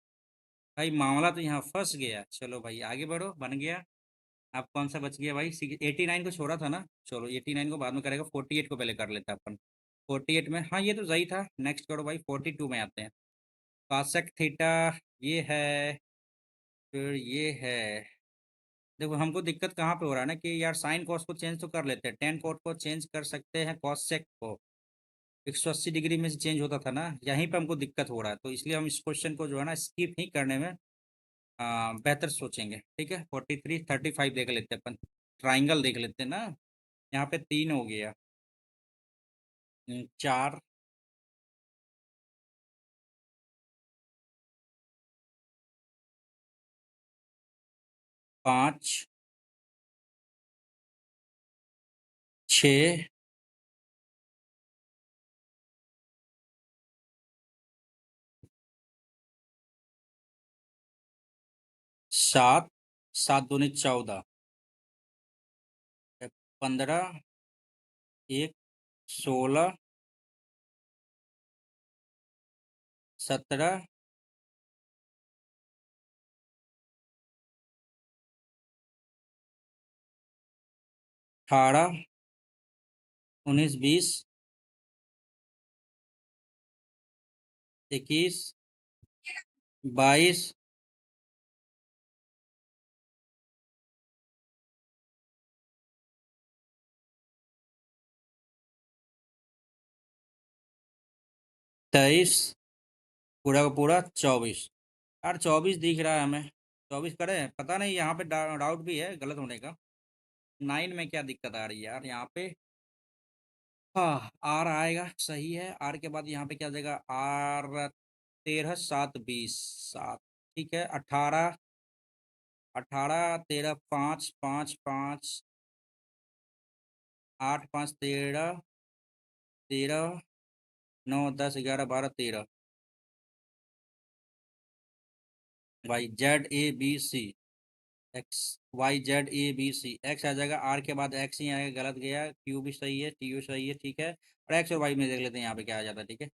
भाई मामला तो यहाँ फंस गया। चलो भाई आगे बढ़ो, बन गया। आप कौन सा बच गया भाई? 89 को छोड़ा था ना? चलो 89 को बाद में करेगा, 48 को पहले कर लेते हैं अपन। 48 में, हाँ ये तो सही था। नेक्स्ट करो भाई, 42 में आते हैं। कासेक थीटा ये है, फिर ये है। देखो हमको दिक्कत कहाँ पे हो रहा है ना कि यार साइन कॉस को चेंज तो कर लेते हैं, टेन कॉट को चेंज कर सकते हैं, कॉस सेक को 180 डिग्री में से चेंज होता था ना, यहीं पे हमको दिक्कत हो रहा है, तो इसलिए हम इस क्वेश्चन को जो है ना स्किप ही करने में बेहतर सोचेंगे। ठीक है, 43 35 देख लेते हैं अपन। ट्राइंगल देख लेते हैं ना। यहाँ पे 3 हो गया, 4, 5, 6, 7, 7 दूनी 14, 15, 1, 16, 17, 18, 19, 20, 21, 22, 23, पूरा का पूरा 24। यार 24 दिख रहा है हमें। 24 करें? पता नहीं, यहाँ पे डाउट भी है गलत होने का। 9 में क्या दिक्कत आ रही है यार यहाँ पे? हाँ, आर आएगा, सही है। आर के बाद यहाँ पे क्या आ जाएगा? आर 13 7 20 7, ठीक है। 18 18 13 5 5 5 8 5 13 13 9 10 11 12 13। Y Z A B C X, Y Z A B C X आ जाएगा। आर के बाद एक्स ही आएगा, गलत गया। क्यू भी सही है, टी यू सही है, ठीक है। और एक्स और वाई में देख लेते हैं यहाँ पे क्या आ जाता है, ठीक है।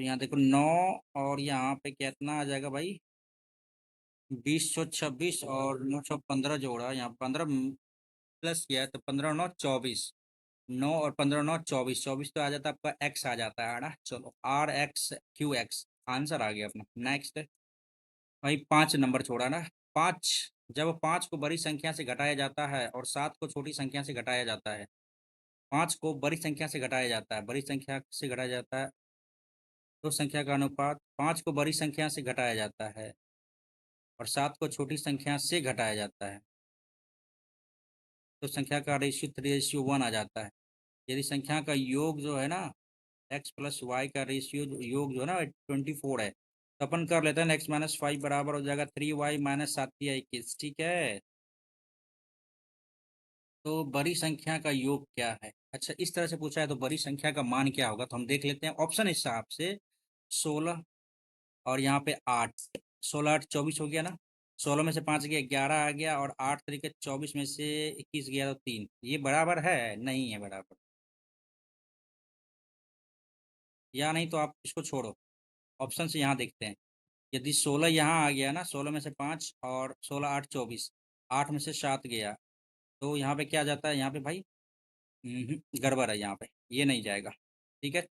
यहाँ देखो 9, और यहाँ पे कितना आ जाएगा भाई? 20 126 और 9 15 जोड़ा, यहाँ 15 प्लस किया है तो 15 9 24। 9 और 15 9 24, 24 तो आ जाता है आपका, एक्स आ जाता है ना। चलो R X Q X answer आ गया अपना। नेक्स्ट भाई 5 नंबर छोड़ा ना। 5, जब 5 को बड़ी संख्या से घटाया जाता है और 7 को छोटी संख्या से घटाया जाता है। 5 को बड़ी संख्या से घटाया जाता है, बड़ी संख्या से घटाया जाता है। तो संख्या का अनुपात, 5 को बड़ी संख्या से घटाया जाता है और 7 को छोटी संख्या से घटाया जाता है, तो संख्या का रेशियो 3:1 आ जाता है। यदि संख्या का योग जो है ना, एक्स प्लस वाई का रेशियो योग जो है ना 24 है, तो अपन कर लेते हैं एक्स माइनस 5 बराबर हो जाएगा 3y माइनस 7 21, ठीक है। तो बड़ी संख्या का योग क्या है? अच्छा, इस तरह से पूछा है तो बड़ी संख्या का मान क्या होगा, तो हम देख लेते हैं ऑप्शन हिसाब से। 16 और यहाँ पे 8, 16 8 24 हो गया ना। 16 में से 5 गया, 11 आ गया, और 8 तरीके 24 में से 21 गया तो 3। ये बराबर है? नहीं है बराबर। या नहीं तो आप इसको छोड़ो, ऑप्शन से यहाँ देखते हैं। यदि 16 यहाँ आ गया ना, 16 में से 5 और 16 8 24, 8 में से 7 गया, तो यहाँ पे क्या जाता है यहाँ पे भाई? गड़बड़ है यहाँ पे, ये नहीं जाएगा, ठीक है।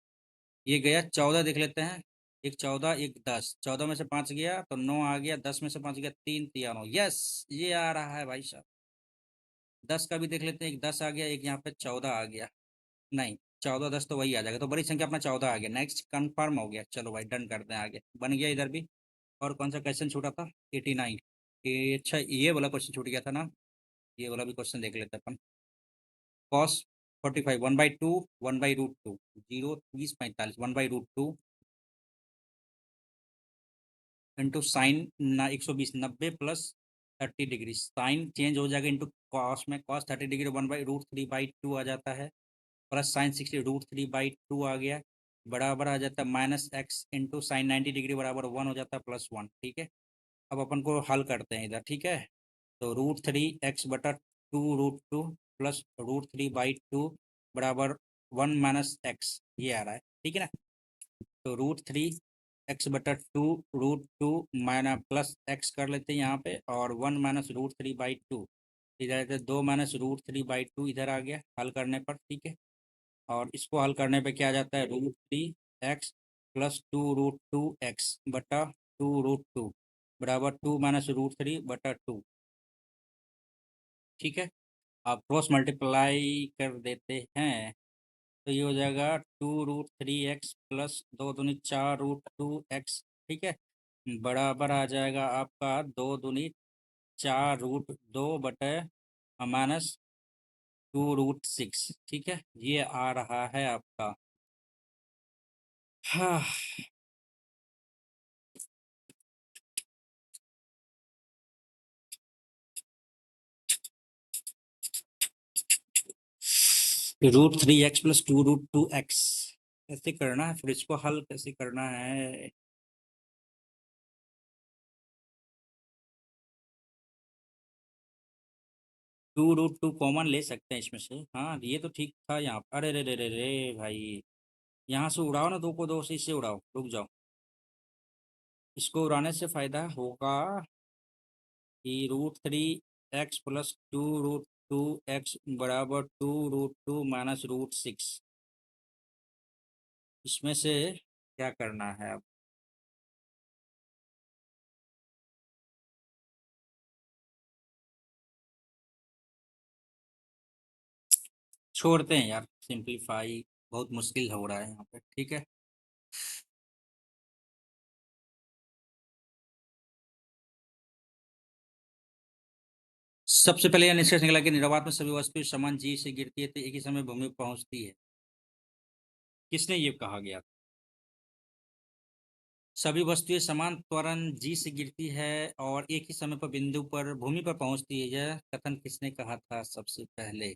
ये गया 14, देख लेते हैं। एक 14 एक 10, 14 में से 5 गया तो 9 आ गया, 10 में से 5 गया 3 3 9, यस ये आ रहा है भाई साहब। 10 का भी देख लेते हैं, एक 10 आ गया, एक यहाँ पे 14 आ गया। नहीं, 14 10 तो वही आ जाएगा, तो बड़ी संख्या अपना 14 आ गया। नेक्स्ट कंफर्म हो गया, चलो भाई डन करते हैं, आगे बन गया इधर भी। और कौन सा क्वेश्चन छूटा था? 89। अच्छा, ये वाला क्वेश्चन छूट गया था ना, ये वाला भी क्वेश्चन देख लेते हैं अपन। कॉस 45 1/2 1/√2, 0 30 45 1/√2 इंटू साइन ना 120 90 प्लस 30 डिग्री, साइन चेंज हो जाएगा इंटू कॉस में, कॉस 30 डिग्री 1/√3/2 आ जाता है, प्लस साइन 60√3/2 आ गया, बराबर आ जाता है minus x into sine 90 degree बराबर 1 हो जाता है +1, ठीक है। अब अपन को हल करते हैं इधर, ठीक है। तो √3x/2√2 प्लस √3/2 बराबर 1 - x, ये आ रहा है, ठीक है ना। तो √3x/2 √2 माइनस प्लस एक्स कर लेते हैं यहाँ पे, और 1 - √3/2 इधर, 2 - √3/2 इधर आ गया हल करने पर, ठीक है। और इसको हल करने पे क्या आ जाता है? √3x प्लस 2√2x/2√2 बराबर 2 - √3/2, ठीक है। आप क्रॉस मल्टीप्लाई कर देते हैं तो ये हो जाएगा 2√3x प्लस 2 दूनी 4√2x, ठीक है, बराबर आ जाएगा आपका 2 दूनी 4√2 -2√6, ठीक है। ये आ रहा है आपका। हाँ, √3x प्लस 2√2x ऐसे करना है, फिर इसको हल कैसे करना है? 2√2 कॉमन ले सकते हैं इसमें से, हाँ ये तो ठीक था यहाँ पर। अरे रे रे रे रे भाई, यहाँ से उड़ाओ ना, 2 को 2 से, इससे उड़ाओ, रुक जाओ। इसको उड़ाने से फायदा होगा कि √3x प्लस 2√2x बराबर 2√2 -√6, इसमें से क्या करना है अब? छोड़ते हैं यार, सिंपलीफाई बहुत मुश्किल हो रहा है यहाँ पे, ठीक है। सबसे पहले यह निष्कर्ष निकला कि निरवात में सभी वस्तुएं समान जी से गिरती है तो एक ही समय भूमि पर पहुंचती है। किसने ये कहा गया? सभी वस्तुएं समान त्वरण जी से गिरती है और एक ही समय पर बिंदु पर भूमि पर पहुंचती है, यह कथन किसने कहा था सबसे पहले?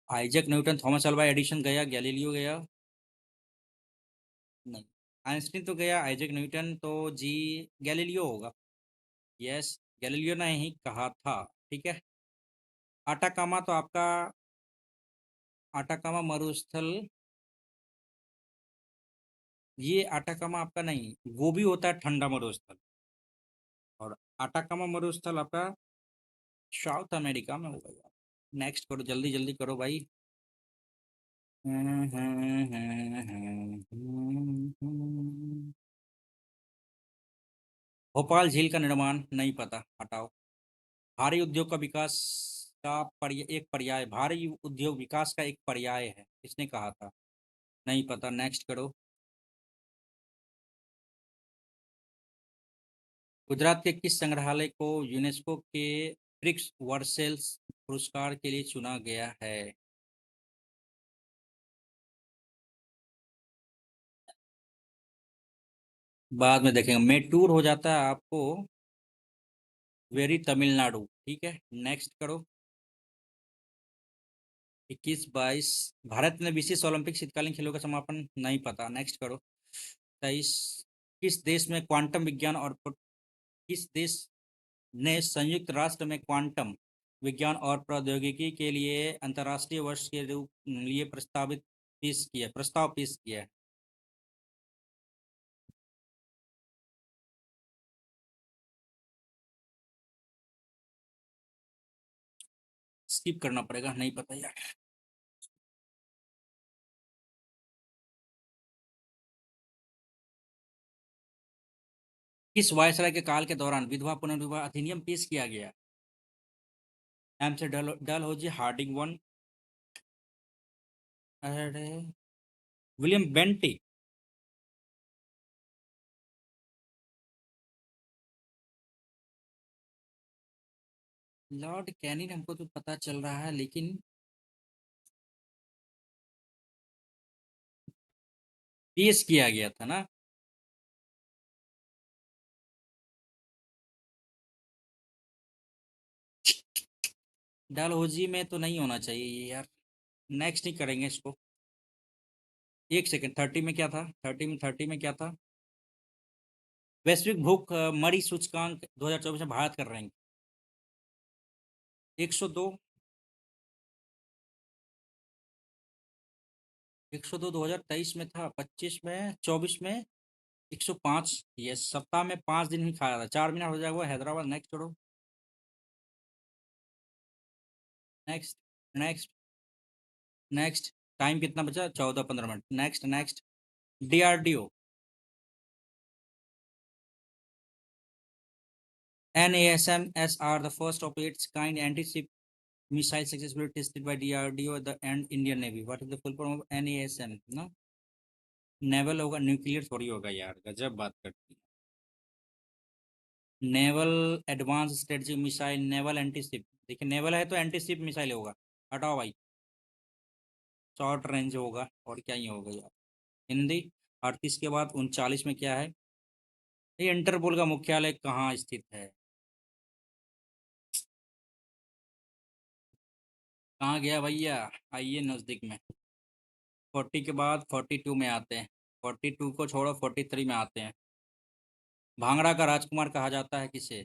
Isaac Newton, Thomas Alva Edison गया, गैलीलियो गया? नहीं। आइंस्टीन तो गया, आइजैक न्यूटन तो जी गैलीलियो होगा। यस, गैलीलियो ने ही कहा था। ठीक है। आटाकामा तो आपका, आटाकामा मरुस्थल, ये आटाकामा आपका नहीं, वो भी होता है ठंडा मरुस्थल। और आटाकामा मरुस्थल आपका साउथ अमेरिका में होगा यार। नेक्स्ट करो, जल्दी जल्दी करो भाई। भोपाल झील का निर्माण नहीं पता, हटाओ। भारी उद्योग का विकास का एक पर्याय, भारी उद्योग विकास का एक पर्याय है, किसने कहा था? नहीं पता, नेक्स्ट करो। गुजरात के किस संग्रहालय को यूनेस्को के ब्रिक्स वर्सेल्स पुरस्कार के लिए चुना गया है? बाद में देखेंगे, मेटूर हो जाता है आपको वेरी तमिलनाडु। ठीक है, नेक्स्ट करो। 21-22 भारत ने विशेष ओलंपिक शीतकालीन खेलों का समापन नहीं पता, नेक्स्ट करो। 23 किस देश में क्वांटम विज्ञान और किस देश ने संयुक्त राष्ट्र में क्वांटम विज्ञान और प्रौद्योगिकी के लिए अंतर्राष्ट्रीय वर्ष के रूप लिए प्रस्ताव पेश किया है? स्किप करना पड़ेगा, नहीं पता यार। किस वायसराय के काल के दौरान विधवा पुनर्विवाह अधिनियम पेश किया गया? एम से डलहौजी, हार्डिंग वन, अरे विलियम बेंटिक। लॉर्ड कैनिंग हमको तो पता चल रहा है, लेकिन पेश किया गया था ना। डलहौजी में तो नहीं होना चाहिए ये यार। नेक्स्ट ही करेंगे इसको। एक सेकंड, 30 में क्या था? 30 में क्या था? वैश्विक भूख मरी सूचकांक 2024 में भारत का रैंक 102। 102 2023 में था, 25 में, 24 में 105। ये सप्ताह में 5 दिन ही खाया था, 4 मिनट हो जाएगा हैदराबाद। नेक्स्ट छोड़ो। Next, next, next. टाइम कितना बचा? 14-15 minute. Next, next. DRDO, NASM-S are the first of its kind anti-ship missile successfully tested by DRDO and Indian Navy. What is the full form of NASM? No, naval होगा, nuclear थोड़ी होगा यार, गजब बात करती है। Naval advance strategic missile, naval antiship. देखिए naval है तो एंटीशिप मिसाइल होगा। हटाओ भाई। शॉर्ट रेंज होगा, और क्या ही होगा यार। हिंदी। 38 के बाद 39 में क्या है? ये इंटरपोल का मुख्यालय कहाँ स्थित है? कहाँ गया भैया? आइए नज़दीक में। 40 के बाद 42 में आते हैं। 42 को छोड़ो, 43 में आते हैं। भांगड़ा का राजकुमार कहा जाता है किसे?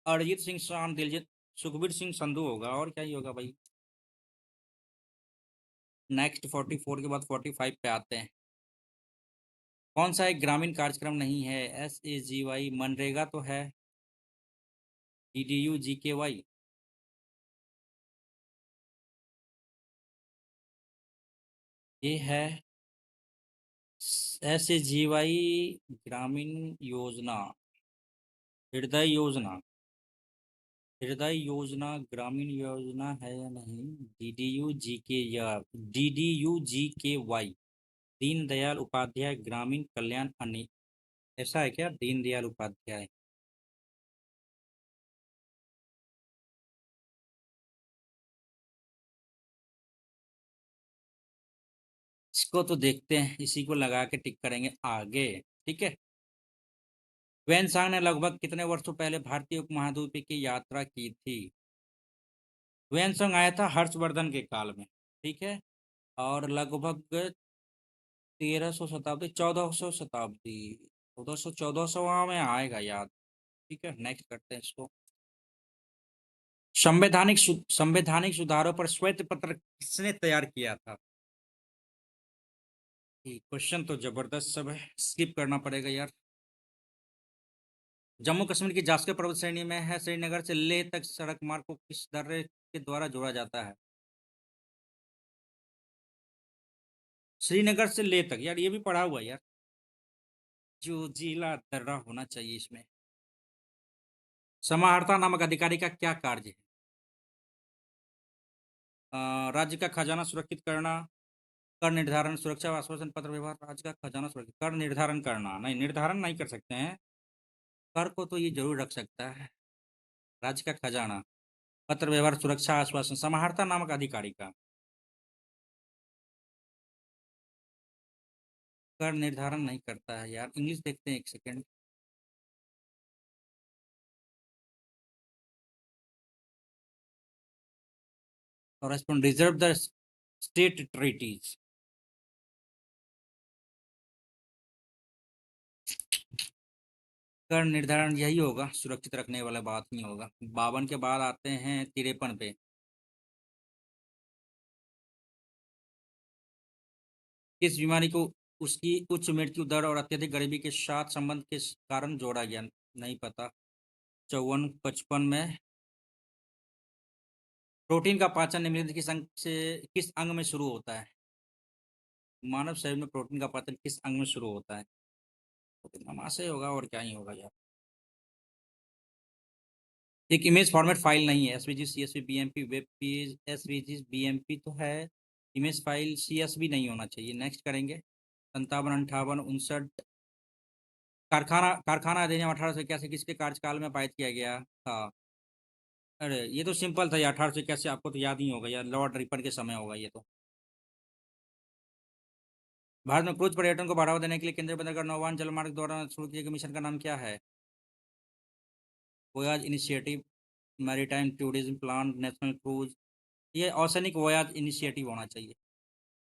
अरिजीत सिंह, शान दिलजीत, सुखबीर सिंह संधू होगा, और क्या ही होगा भाई। नेक्स्ट 44 के बाद 45 पे आते हैं। कौन सा एक ग्रामीण कार्यक्रम नहीं है? SAGY, मनरेगा तो है। DDU GKY। ये है SAGY, ग्रामीण योजना, हृदय योजना। हृदय योजना ग्रामीण योजना है या नहीं? DDU GK या DDU GKY, दीनदयाल उपाध्याय ग्रामीण कल्याण अन्य, ऐसा है क्या? दीनदयाल उपाध्याय। इसको तो देखते हैं, इसी को लगा के टिक करेंगे आगे। ठीक है। वेनसांग ने लगभग कितने वर्षों पहले भारतीय उपमहाद्वीप की यात्रा की थी? वेनसांग आया था हर्षवर्धन के काल में। ठीक है। और लगभग 1300 शताब्दी, 1400 शताब्दी, 1400 में आएगा याद। ठीक है, नेक्स्ट करते हैं इसको। संवैधानिक सुधारों पर श्वेत पत्र किसने तैयार किया था? क्वेश्चन तो जबरदस्त सब है, स्किप करना पड़ेगा यार। जम्मू कश्मीर की जास्कर पर्वत श्रेणी में है। श्रीनगर से लेह तक सड़क मार्ग को किस दर्रे के द्वारा जोड़ा जाता है? श्रीनगर से लेह तक, यार ये भी पढ़ा हुआ है यार। जोजिला दर्रा होना चाहिए इसमें। समाहर्ता नामक अधिकारी का क्या कार्य है? राज्य का खजाना सुरक्षित करना, कर निर्धारण, सुरक्षा व आश्वासन पत्र व्यवहार। राज्य का खजाना सुरक्षित, कर निर्धारण करना नहीं, निर्धारण नहीं कर सकते हैं। कर को तो ये जरूर रख सकता है। राज्य का खजाना, पत्र व्यवहार, सुरक्षा आश्वासन। समाहर्ता नामक अधिकारी का कर निर्धारण नहीं करता है यार। इंग्लिश देखते हैं, एक second. Correspond reserve the state treaties. कर निर्धारण यही होगा, सुरक्षित रखने वाला बात नहीं होगा। 52 के बाद आते हैं 53 पे। किस बीमारी को उसकी उच्च मृत्यु दर और अत्यधिक गरीबी के साथ संबंध के कारण जोड़ा गया? नहीं पता। 54 55 में। प्रोटीन का पाचन निम्नलिखित किस अंग में शुरू होता है? मानव शरीर में प्रोटीन का पाचन किस अंग में शुरू होता है? प्रोटीन आमाशय होगा, और क्या ही होगा यार। एक इमेज फॉर्मेट फाइल नहीं है। SVG, CSV, BMP, web page. SVG BMP तो है। इमेज फाइल सीएसवी नहीं होना चाहिए। नेक्स्ट करेंगे। 57 58 59। कारखाना कारखाना अधिनियम 1881 किसके कार्यकाल में पारित किया गया था? अरे ये तो सिंपल था यार, 1881 आपको तो याद ही होगा यार, लॉर्ड रिपन के समय होगा ये तो। भारत में क्रूज पर्यटन को बढ़ावा देने के लिए केंद्रीय बंदरगाह नौवहन जलमार्ग द्वारा शुरू किए गए मिशन का नाम क्या है? Voyage initiative, maritime tourism plan, national cruise. ये ओशनिक वोयाज इनिशिएटिव होना चाहिए।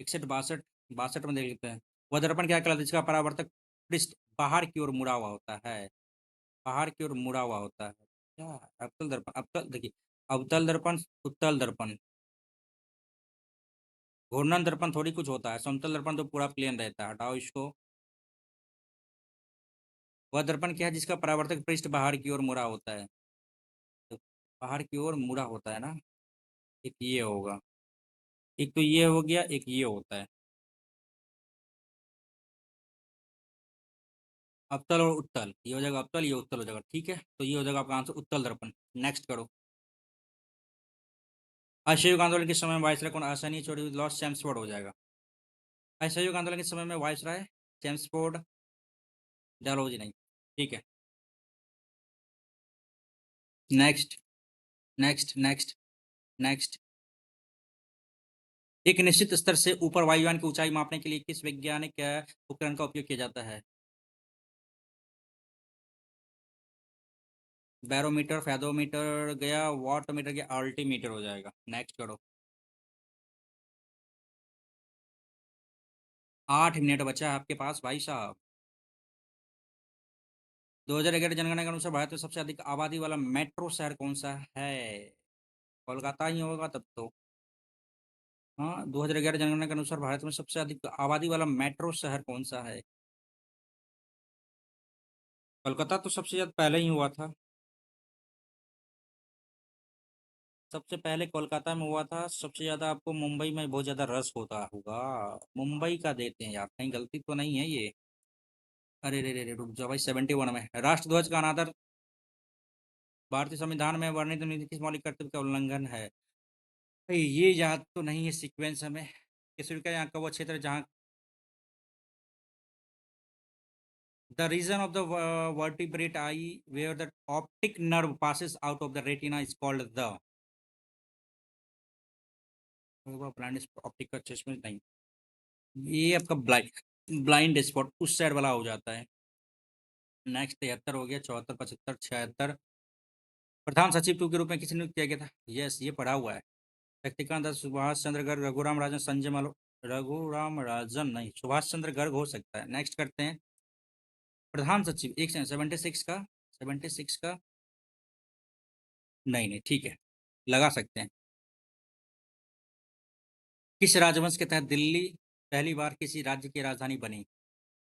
61 62 62 में देख लेते हैं। वह दर्पण क्या कहलाता है जिसका परावर्तक पृष्ठ बाहर की ओर मुड़ा हुआ होता है? बाहर की ओर मुड़ा हुआ होता है क्या? अवतल दर्पण, अवतल देखिए। अवतल दर्पण, उत्तल दर्पण। घूर्णन दर्पण थोड़ी कुछ होता है। समतल दर्पण तो पूरा प्लेन रहता है, हटाओ इसको। वह दर्पण क्या है जिसका परावर्तक पृष्ठ बाहर की ओर मुड़ा होता है? तो बाहर की ओर मुड़ा होता है ना। एक ये होगा, एक तो ये हो गया, एक ये होता है। अवतल और उत्तल, ये हो जाएगा अवतल, ये उत्तल हो जाएगा। ठीक है, तो ये हो जाएगा आपका आंसर, उत्तल दर्पण। नेक्स्ट करो। असहयोग आंदोलन के समय में वायसराय कौन? आसानी चोरी लॉस चैम्सफोर्ड हो जाएगा। असहयोग आंदोलन के समय में वायसराय चैम्सफोर्ड, डलहौजी नहीं। ठीक है। Next next next next. एक निश्चित स्तर से ऊपर वायुयान की ऊंचाई मापने के लिए किस वैज्ञानिक उपकरण का उपयोग किया जाता है? बैरोमीटर, फेदोमीटर गया, वाटमीटर गया, अल्टीमीटर हो जाएगा। नेक्स्ट करो। 8 मिनट बचा है आपके पास भाई साहब। 2011 जनगणना के अनुसार भारत में सबसे अधिक आबादी वाला मेट्रो शहर कौन सा है? कोलकाता ही होगा तब तो। हाँ, 2011 जनगणना के अनुसार भारत में सबसे अधिक आबादी वाला मेट्रो शहर कौन सा है? कोलकाता तो सबसे ज्यादा पहले ही हुआ था। सबसे पहले कोलकाता में हुआ था। सबसे ज्यादा आपको मुंबई में बहुत ज्यादा रस होता होगा। मुंबई का देते हैं यार, कहीं गलती तो नहीं है ये? अरे रे रे रे, रुक जाओ भाई। 71 में राष्ट्रध्वज का अनादर भारतीय संविधान में वर्णित निम्नलिखित किस मौलिक कर्तव्य का उल्लंघन है? भाई ये याद तो नहीं है सीक्वेंस हमें। किसी का यहाँ का वो क्षेत्र जहाँ the region of the vertebrate eye where the optic nerve passes out of the retina is called the blindness optic चश्मे नहीं। ये आपका ब्लाइंड ब्लाइंड स्पॉट उस साइड वाला हो जाता है। नेक्स्ट 73 हो गया, 74, 75, 76। प्रधान सचिव टू के रूप में किसे नियुक्त किया गया था? यस, ये पढ़ा हुआ है। शक्तिकांत दास, सुभाष चंद्र गर्ग, रघुराम राजन, संजय मलो। रघुराम राजन नहीं, सुभाष चंद्र गर्ग हो सकता है। नेक्स्ट करते हैं। प्रधान सचिव एक सेकंड, 76 का, 76 का। नहीं नहीं, ठीक है, लगा सकते हैं। किस राजवंश के तहत दिल्ली पहली बार किसी राज्य की राजधानी बनी?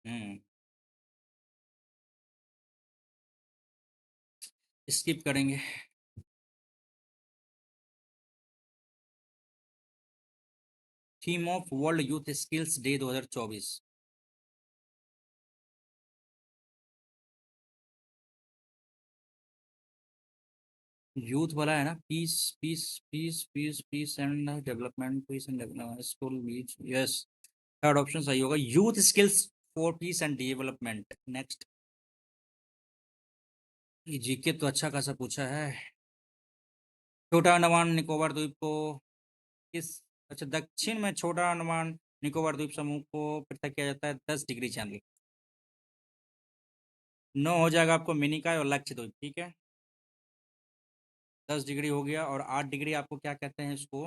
हम्म स्किप करेंगे। Theme of world youth skills day 2024। Youth वाला है ना, peace, peace, peace, peace, peace and development, peace and development, school beach, yes. Third option सही होगा, youth skills for peace and development. Next. ये जीके तो अच्छा खासा पूछा है। छोटा अंडमान निकोबार द्वीप को किस, अच्छा, दक्षिण में छोटा अंडमान निकोबार द्वीप समूह को पृथक किया जाता है 10 डिग्री चैनल। 9 हो जाएगा आपको मिनिकॉय और लक्षद्वीप, ठीक है। 10 डिग्री हो गया, और 8 डिग्री आपको क्या कहते हैं इसको?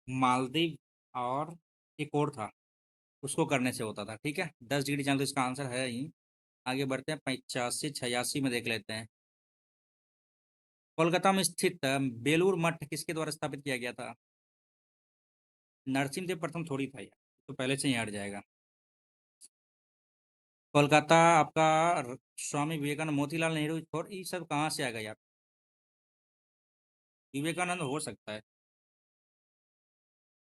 मालदीव, और एक और था, उसको करने से होता था, ठीक है। 10 डिग्री चैनल तो इसका आंसर है ही। आगे बढ़ते हैं, 85, 86 में देख लेते हैं। कोलकाता में स्थित बेलूर मठ किसके द्वारा स्थापित किया गया था? नरसिंहदेव प्रथम थोड़ी था यार, तो पहले से ही हट जाएगा। कोलकाता आपका स्वामी विवेकानंद, मोतीलाल नेहरू, और ये सब कहाँ से आ गया यार? विवेकानंद हो सकता है।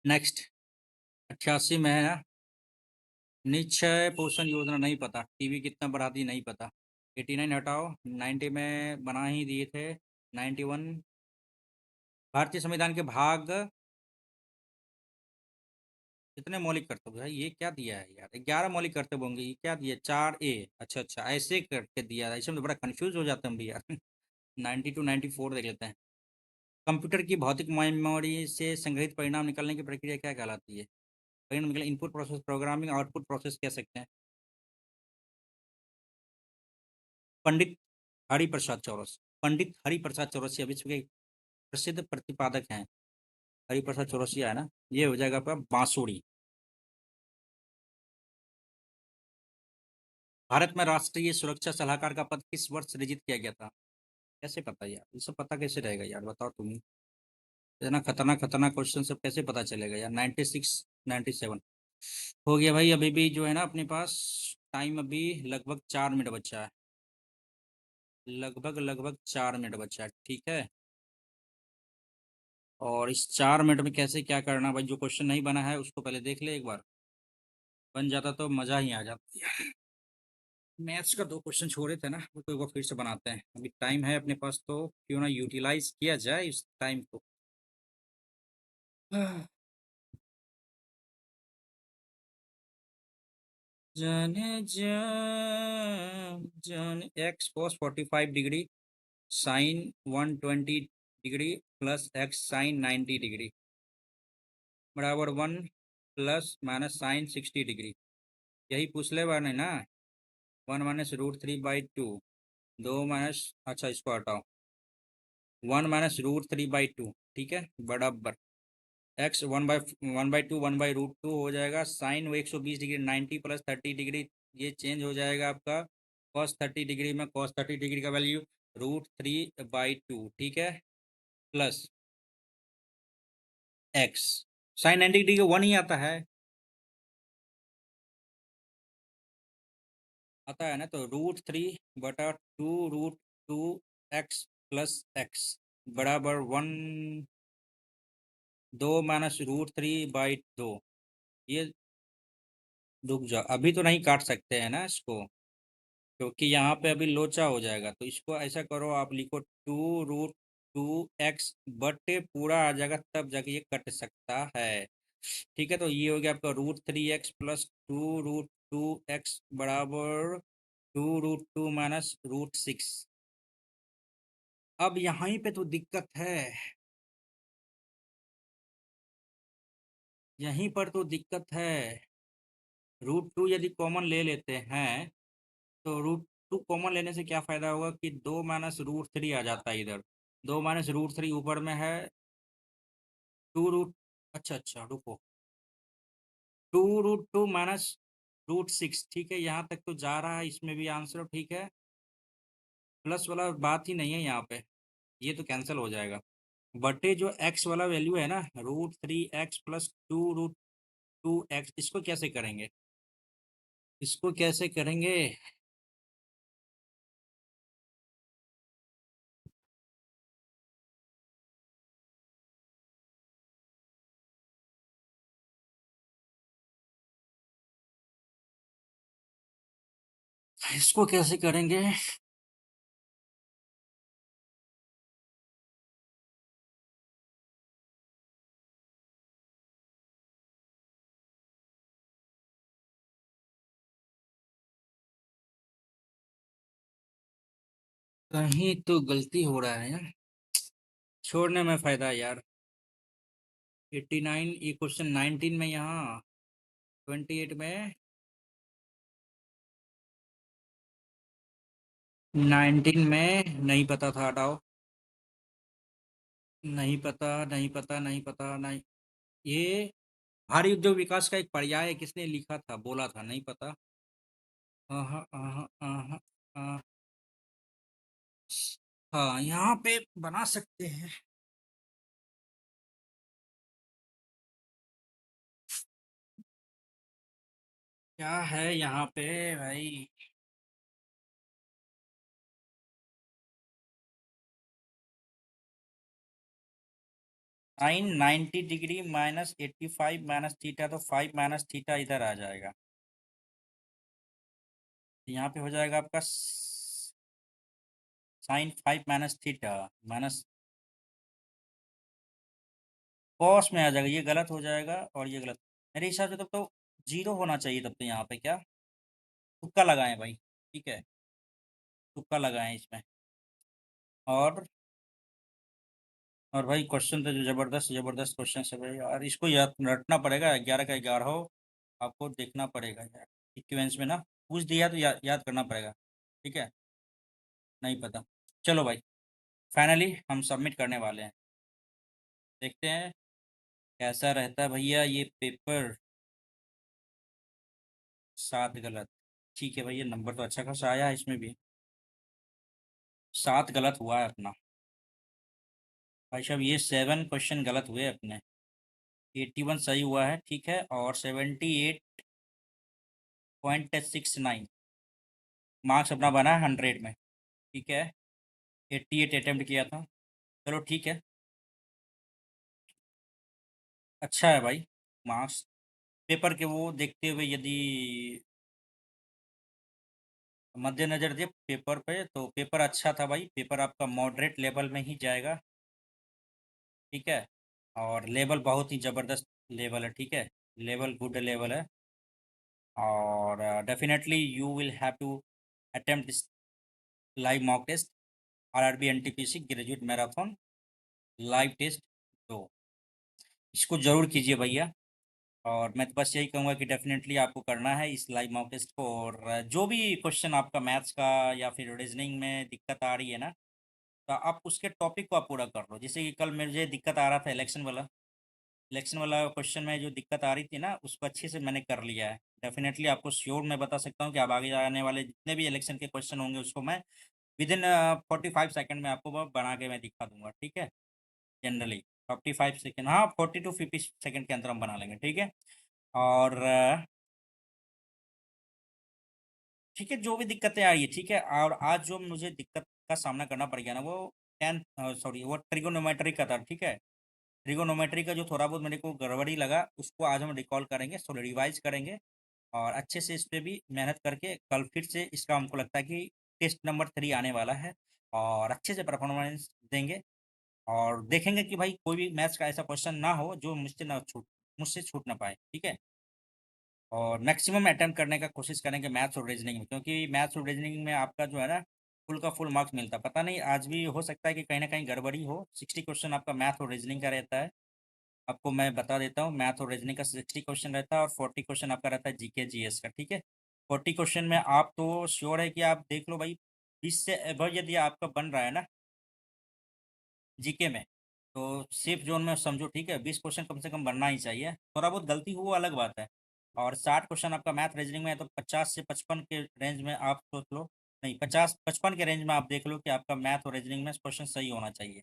नेक्स्ट। 88 में है ना, निश्चय पोषण योजना, नहीं पता। टीवी कितना बढ़ाती, नहीं पता। 89 हटाओ, 90 में बना ही दिए थे। 91। भारतीय संविधान के भाग कितने मौलिक कर्तव्य है? ये क्या दिया है यार? 11 मौलिक कर्तव्य होंगे, ये क्या दिया? 4A। अच्छा अच्छा, ऐसे करके दिया है, ऐसे में तो बड़ा कंफ्यूज हो जाते हैं हम भी यार। 92, 94 देख लेते हैं। कंप्यूटर की भौतिक मेमोरी से संग्रहित परिणाम निकालने की प्रक्रिया क्या कहलाती है? परिणाम निकले, input process, programming, output process कह सकते हैं। पंडित हरिप्रसाद चौरस। पंडित हरिप्रसाद चौरसिया विश्व के प्रसिद्ध प्रतिपादक हैं। हरिप्रसाद चौरसिया है ना, ये हो जाएगा आपका बांसुरी। भारत में राष्ट्रीय सुरक्षा सलाहकार का पद किस वर्ष सृजित किया गया था? कैसे पता यार, ये सब पता कैसे रहेगा यार, बताओ तुम ही। इतना खतरनाक खतरनाक क्वेश्चन सब कैसे पता चलेगा यार? 96, 97 हो गया भाई। अभी भी जो है ना अपने पास टाइम अभी लगभग 4 मिनट बचा है। लगभग लगभग 4 मिनट बचा है, ठीक है। और इस 4 मिनट में कैसे क्या करना भाई, जो क्वेश्चन नहीं बना है उसको पहले देख ले एक बार। बन जाता तो मज़ा ही आ जाती। मैथ्स का 2 क्वेश्चन छोड़े थे ना, वो तो एक बार फिर से बनाते हैं। अभी टाइम है अपने पास, तो क्यों ना यूटिलाइज किया जाए इस टाइम को। जाने जान x cos 45 degree, sine 120 degree, plus x sine 90 degree, बराबर 1 ± साइन 60 डिग्री। यही पूछ ले बार नहीं ना। 1 - √3/2। 2 - अच्छा, इसको हटाओ। 1 - √3/2, ठीक है, बराबर एक्स 1/2, 1/√2 हो जाएगा। साइन वो 120 डिग्री, 90 + 30 डिग्री, ये चेंज हो जाएगा आपका कॉस 30 डिग्री में। कॉस 30 डिग्री का वैल्यू √3/2, ठीक है, प्लस एक्स साइन 90 डिग्री का 1 ही आता है। आता है ना, तो √3/2√2 एक्स प्लस एक्स, बराबर 2 - √3/2। ये, रुक जाओ, अभी तो नहीं काट सकते हैं ना इसको, क्योंकि यहाँ पे अभी लोचा हो जाएगा। तो इसको ऐसा करो, आप लिखो 2√2 एक्स बटे पूरा आ जाएगा, तब जाके ये कट सकता है। ठीक है, तो ये हो गया आपका √3 एक्स प्लस 2√2 एक्स, बराबर 2√2 - √6। अब यहाँ पे तो दिक्कत है। यहीं पर तो दिक्कत है। √2 यदि कॉमन ले लेते हैं तो √2 कॉमन लेने से क्या फ़ायदा होगा कि 2 - √3 आ जाता है इधर। 2 - √3 ऊपर में है। टू रूट अच्छा अच्छा रुको। 2 √2 -√6 ठीक है, यहाँ तक तो जा रहा है, इसमें भी आंसर ठीक है। प्लस वाला बात ही नहीं है यहाँ पे, ये तो कैंसिल हो जाएगा। बटे जो एक्स वाला वैल्यू है ना, √3x प्लस 2√2x, इसको कैसे करेंगे? इसको कैसे करेंगे? इसको कैसे करेंगे? कहीं तो गलती हो रहा है यार। छोड़ने में फायदा है यार। 89 ये क्वेश्चन 19 में, यहाँ 28 में, 19 में नहीं पता था, हटाओ। नहीं पता, नहीं पता, नहीं पता, नहीं। ये भारी उद्योग विकास का एक पर्याय है, किसने लिखा था, बोला था, नहीं पता। आहा, आहा, आहा, आहा। हाँ, यहाँ पे बना सकते हैं। क्या है यहाँ पे भाई? sin 90 डिग्री -85 -थीटा, तो 5 -थीटा इधर आ जाएगा। यहाँ पे हो जाएगा आपका sin 5 -थीटा माइनस कॉस में आ जाएगा, ये गलत हो जाएगा और ये गलत। मेरे हिसाब से तब तो जीरो होना चाहिए तब तो यहाँ पे, क्या? तुक्का लगाएं भाई, ठीक है, तुक्का लगाएं इसमें। और और भाई क्वेश्चन तो जो जबरदस्त जबरदस्त क्वेश्चन है भाई यार, इसको याद रटना पड़ेगा, 11 का 11 हो। आपको देखना पड़ेगा यार, इक्वेंस में ना पूछ दिया तो याद करना पड़ेगा। ठीक है, नहीं पता। चलो भाई, फाइनली हम सबमिट करने वाले हैं। देखते हैं कैसा रहता है भैया ये पेपर। 7 गलत। ठीक है भैया, नंबर तो अच्छा खासा आया है इसमें भी। 7 गलत हुआ है अपना। भाई साहब ये 7 क्वेश्चन गलत हुए अपने। 81 सही हुआ है, ठीक है, और 78.69 मार्क्स अपना बना है 100 में। ठीक है, 88 अटेम्प्ट किया था। चलो ठीक है, अच्छा है भाई मार्क्स। पेपर के वो देखते हुए यदि मद्देनजर दे पेपर पे, तो पेपर अच्छा था भाई, पेपर आपका मॉडरेट लेवल में ही जाएगा। ठीक है, और लेवल बहुत ही ज़बरदस्त लेवल है, ठीक है, लेवल गुड लेवल है। और definitely you will have to attempt this live mock test, RRB NTPC graduate marathon live test. तो इसको ज़रूर कीजिए भैया। और मैं तो बस यही कहूँगा कि डेफिनेटली आपको करना है इस लाइव मॉक टेस्ट को, और जो भी क्वेश्चन आपका मैथ्स का या फिर रीजनिंग में दिक्कत आ रही है ना, तो आप उसके टॉपिक को आप पूरा कर लो। जैसे कि कल मुझे दिक्कत आ रहा था इलेक्शन वाला क्वेश्चन में जो दिक्कत आ रही थी ना, उसको अच्छे से मैंने कर लिया है। डेफिनेटली आपको श्योर मैं बता सकता हूँ कि अब आगे आने वाले जितने भी इलेक्शन के क्वेश्चन होंगे उसको मैं विदिन 45 सेकेंड में आपको वो बना के मैं दिखा दूंगा, ठीक है। जनरली 45 सेकेंड, हाँ 40 to 50 सेकेंड के अंदर हम बना लेंगे, ठीक है। और ठीक है, जो भी दिक्कतें आ रही है, ठीक है, और आज जो मुझे दिक्कत का सामना करना पड़ गया ना, वो टेंथ सॉरी वो ट्रिगोनोमेट्री का था, ठीक है। ट्रिगोनोमेट्री का जो थोड़ा बहुत मेरे को गड़बड़ी लगा, उसको आज हम रिकॉल करेंगे, सो रिवाइज करेंगे, और अच्छे से इस पे भी मेहनत करके कल फिर से इसका हमको लगता है कि टेस्ट नंबर 3 आने वाला है, और अच्छे से परफॉर्मेंस देंगे। और देखेंगे कि भाई कोई भी मैथ्स का ऐसा क्वेश्चन ना हो जो मुझसे छूट ना पाए, ठीक है। और मैक्सिमम अटेम्प्ट करने का कोशिश करेंगे मैथ्स और रीजनिंग में, क्योंकि मैथ्स और रीजनिंग में आपका जो है ना फुल का फुल मार्क्स मिलता है। पता नहीं आज भी हो सकता है कि कहीं ना कहीं गड़बड़ी हो, 60 क्वेश्चन आपका मैथ और रीजनिंग का रहता है। आपको मैं बता देता हूँ, मैथ और रीजनिंग का 60 क्वेश्चन रहता है और 40 क्वेश्चन आपका रहता है जीके जीएस का, ठीक है। 40 क्वेश्चन में आप तो श्योर है कि आप देख लो भाई, 20 से एबव यदि आपका बन रहा है ना जीके में, तो सेफ जोन में समझो, ठीक है। 20 क्वेश्चन कम से कम बनना ही चाहिए, थोड़ा बहुत गलती हो वो अलग बात है। और 60 क्वेश्चन आपका मैथ रीजनिंग में है, तो 50 से 55 के रेंज में आप सोच लो, नहीं 50-55 के रेंज में आप देख लो कि आपका मैथ और रीजनिंग में क्वेश्चन सही होना चाहिए।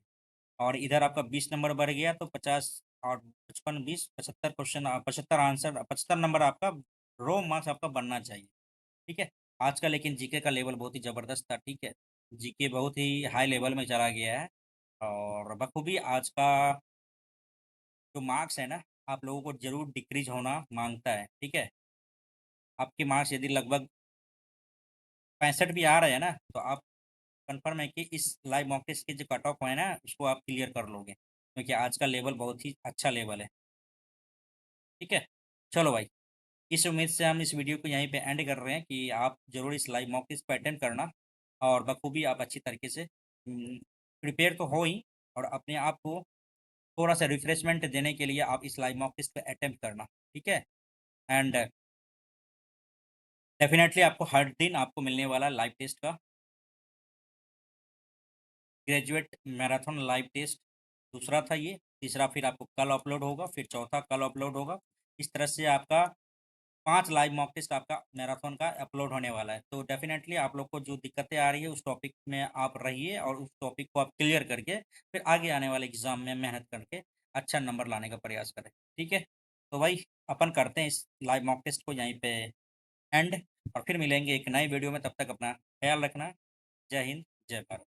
और इधर आपका 20 नंबर बढ़ गया, तो 50 और 55 20 75 क्वेश्चन, 75 आंसर, 75 नंबर आपका रो मार्क्स आपका बनना चाहिए, ठीक है। आज का लेकिन जीके का लेवल बहुत ही ज़बरदस्त था, ठीक है। जीके बहुत ही हाई लेवल में चला गया है, और बखूबी आज का जो मार्क्स है ना, आप लोगों को जरूर डिक्रीज होना मांगता है, ठीक है। आपके मार्क्स यदि लगभग 65 भी आ रहे हैं ना, तो आप कंफर्म है कि इस लाइव मॉक टेस्ट के जो कट ऑफ है ना, उसको आप क्लियर कर लोगे, क्योंकि आज का लेवल बहुत ही अच्छा लेवल है, ठीक है। चलो भाई, इस उम्मीद से हम इस वीडियो को यहीं पे एंड कर रहे हैं कि आप ज़रूर इस लाइव मॉक टेस्ट को अटेंड करना, और बखूबी आप अच्छी तरीके से प्रिपेयर तो हो ही, और अपने आप को थोड़ा सा रिफ्रेशमेंट देने के लिए आप इस लाइव मॉक टेस्ट को अटेम्प्ट करना, ठीक है। एंड डेफिनेटली आपको हर दिन आपको मिलने वाला लाइव टेस्ट का ग्रेजुएट मैराथन लाइव टेस्ट, दूसरा था ये, तीसरा फिर आपको कल अपलोड होगा, फिर चौथा कल अपलोड होगा। इस तरह से आपका 5 लाइव मॉक टेस्ट आपका मैराथन का अपलोड होने वाला है। तो डेफिनेटली आप लोग को जो दिक्कतें आ रही है उस टॉपिक में आप रहिए, और उस टॉपिक को आप क्लियर करके फिर आगे आने वाले एग्जाम में मेहनत करके अच्छा नंबर लाने का प्रयास करें, ठीक है। तो भाई, अपन करते हैं इस लाइव मॉक टेस्ट को यहीं पे एंड, और फिर मिलेंगे एक नए वीडियो में। तब तक अपना ख्याल रखना। जय हिंद, जय भारत।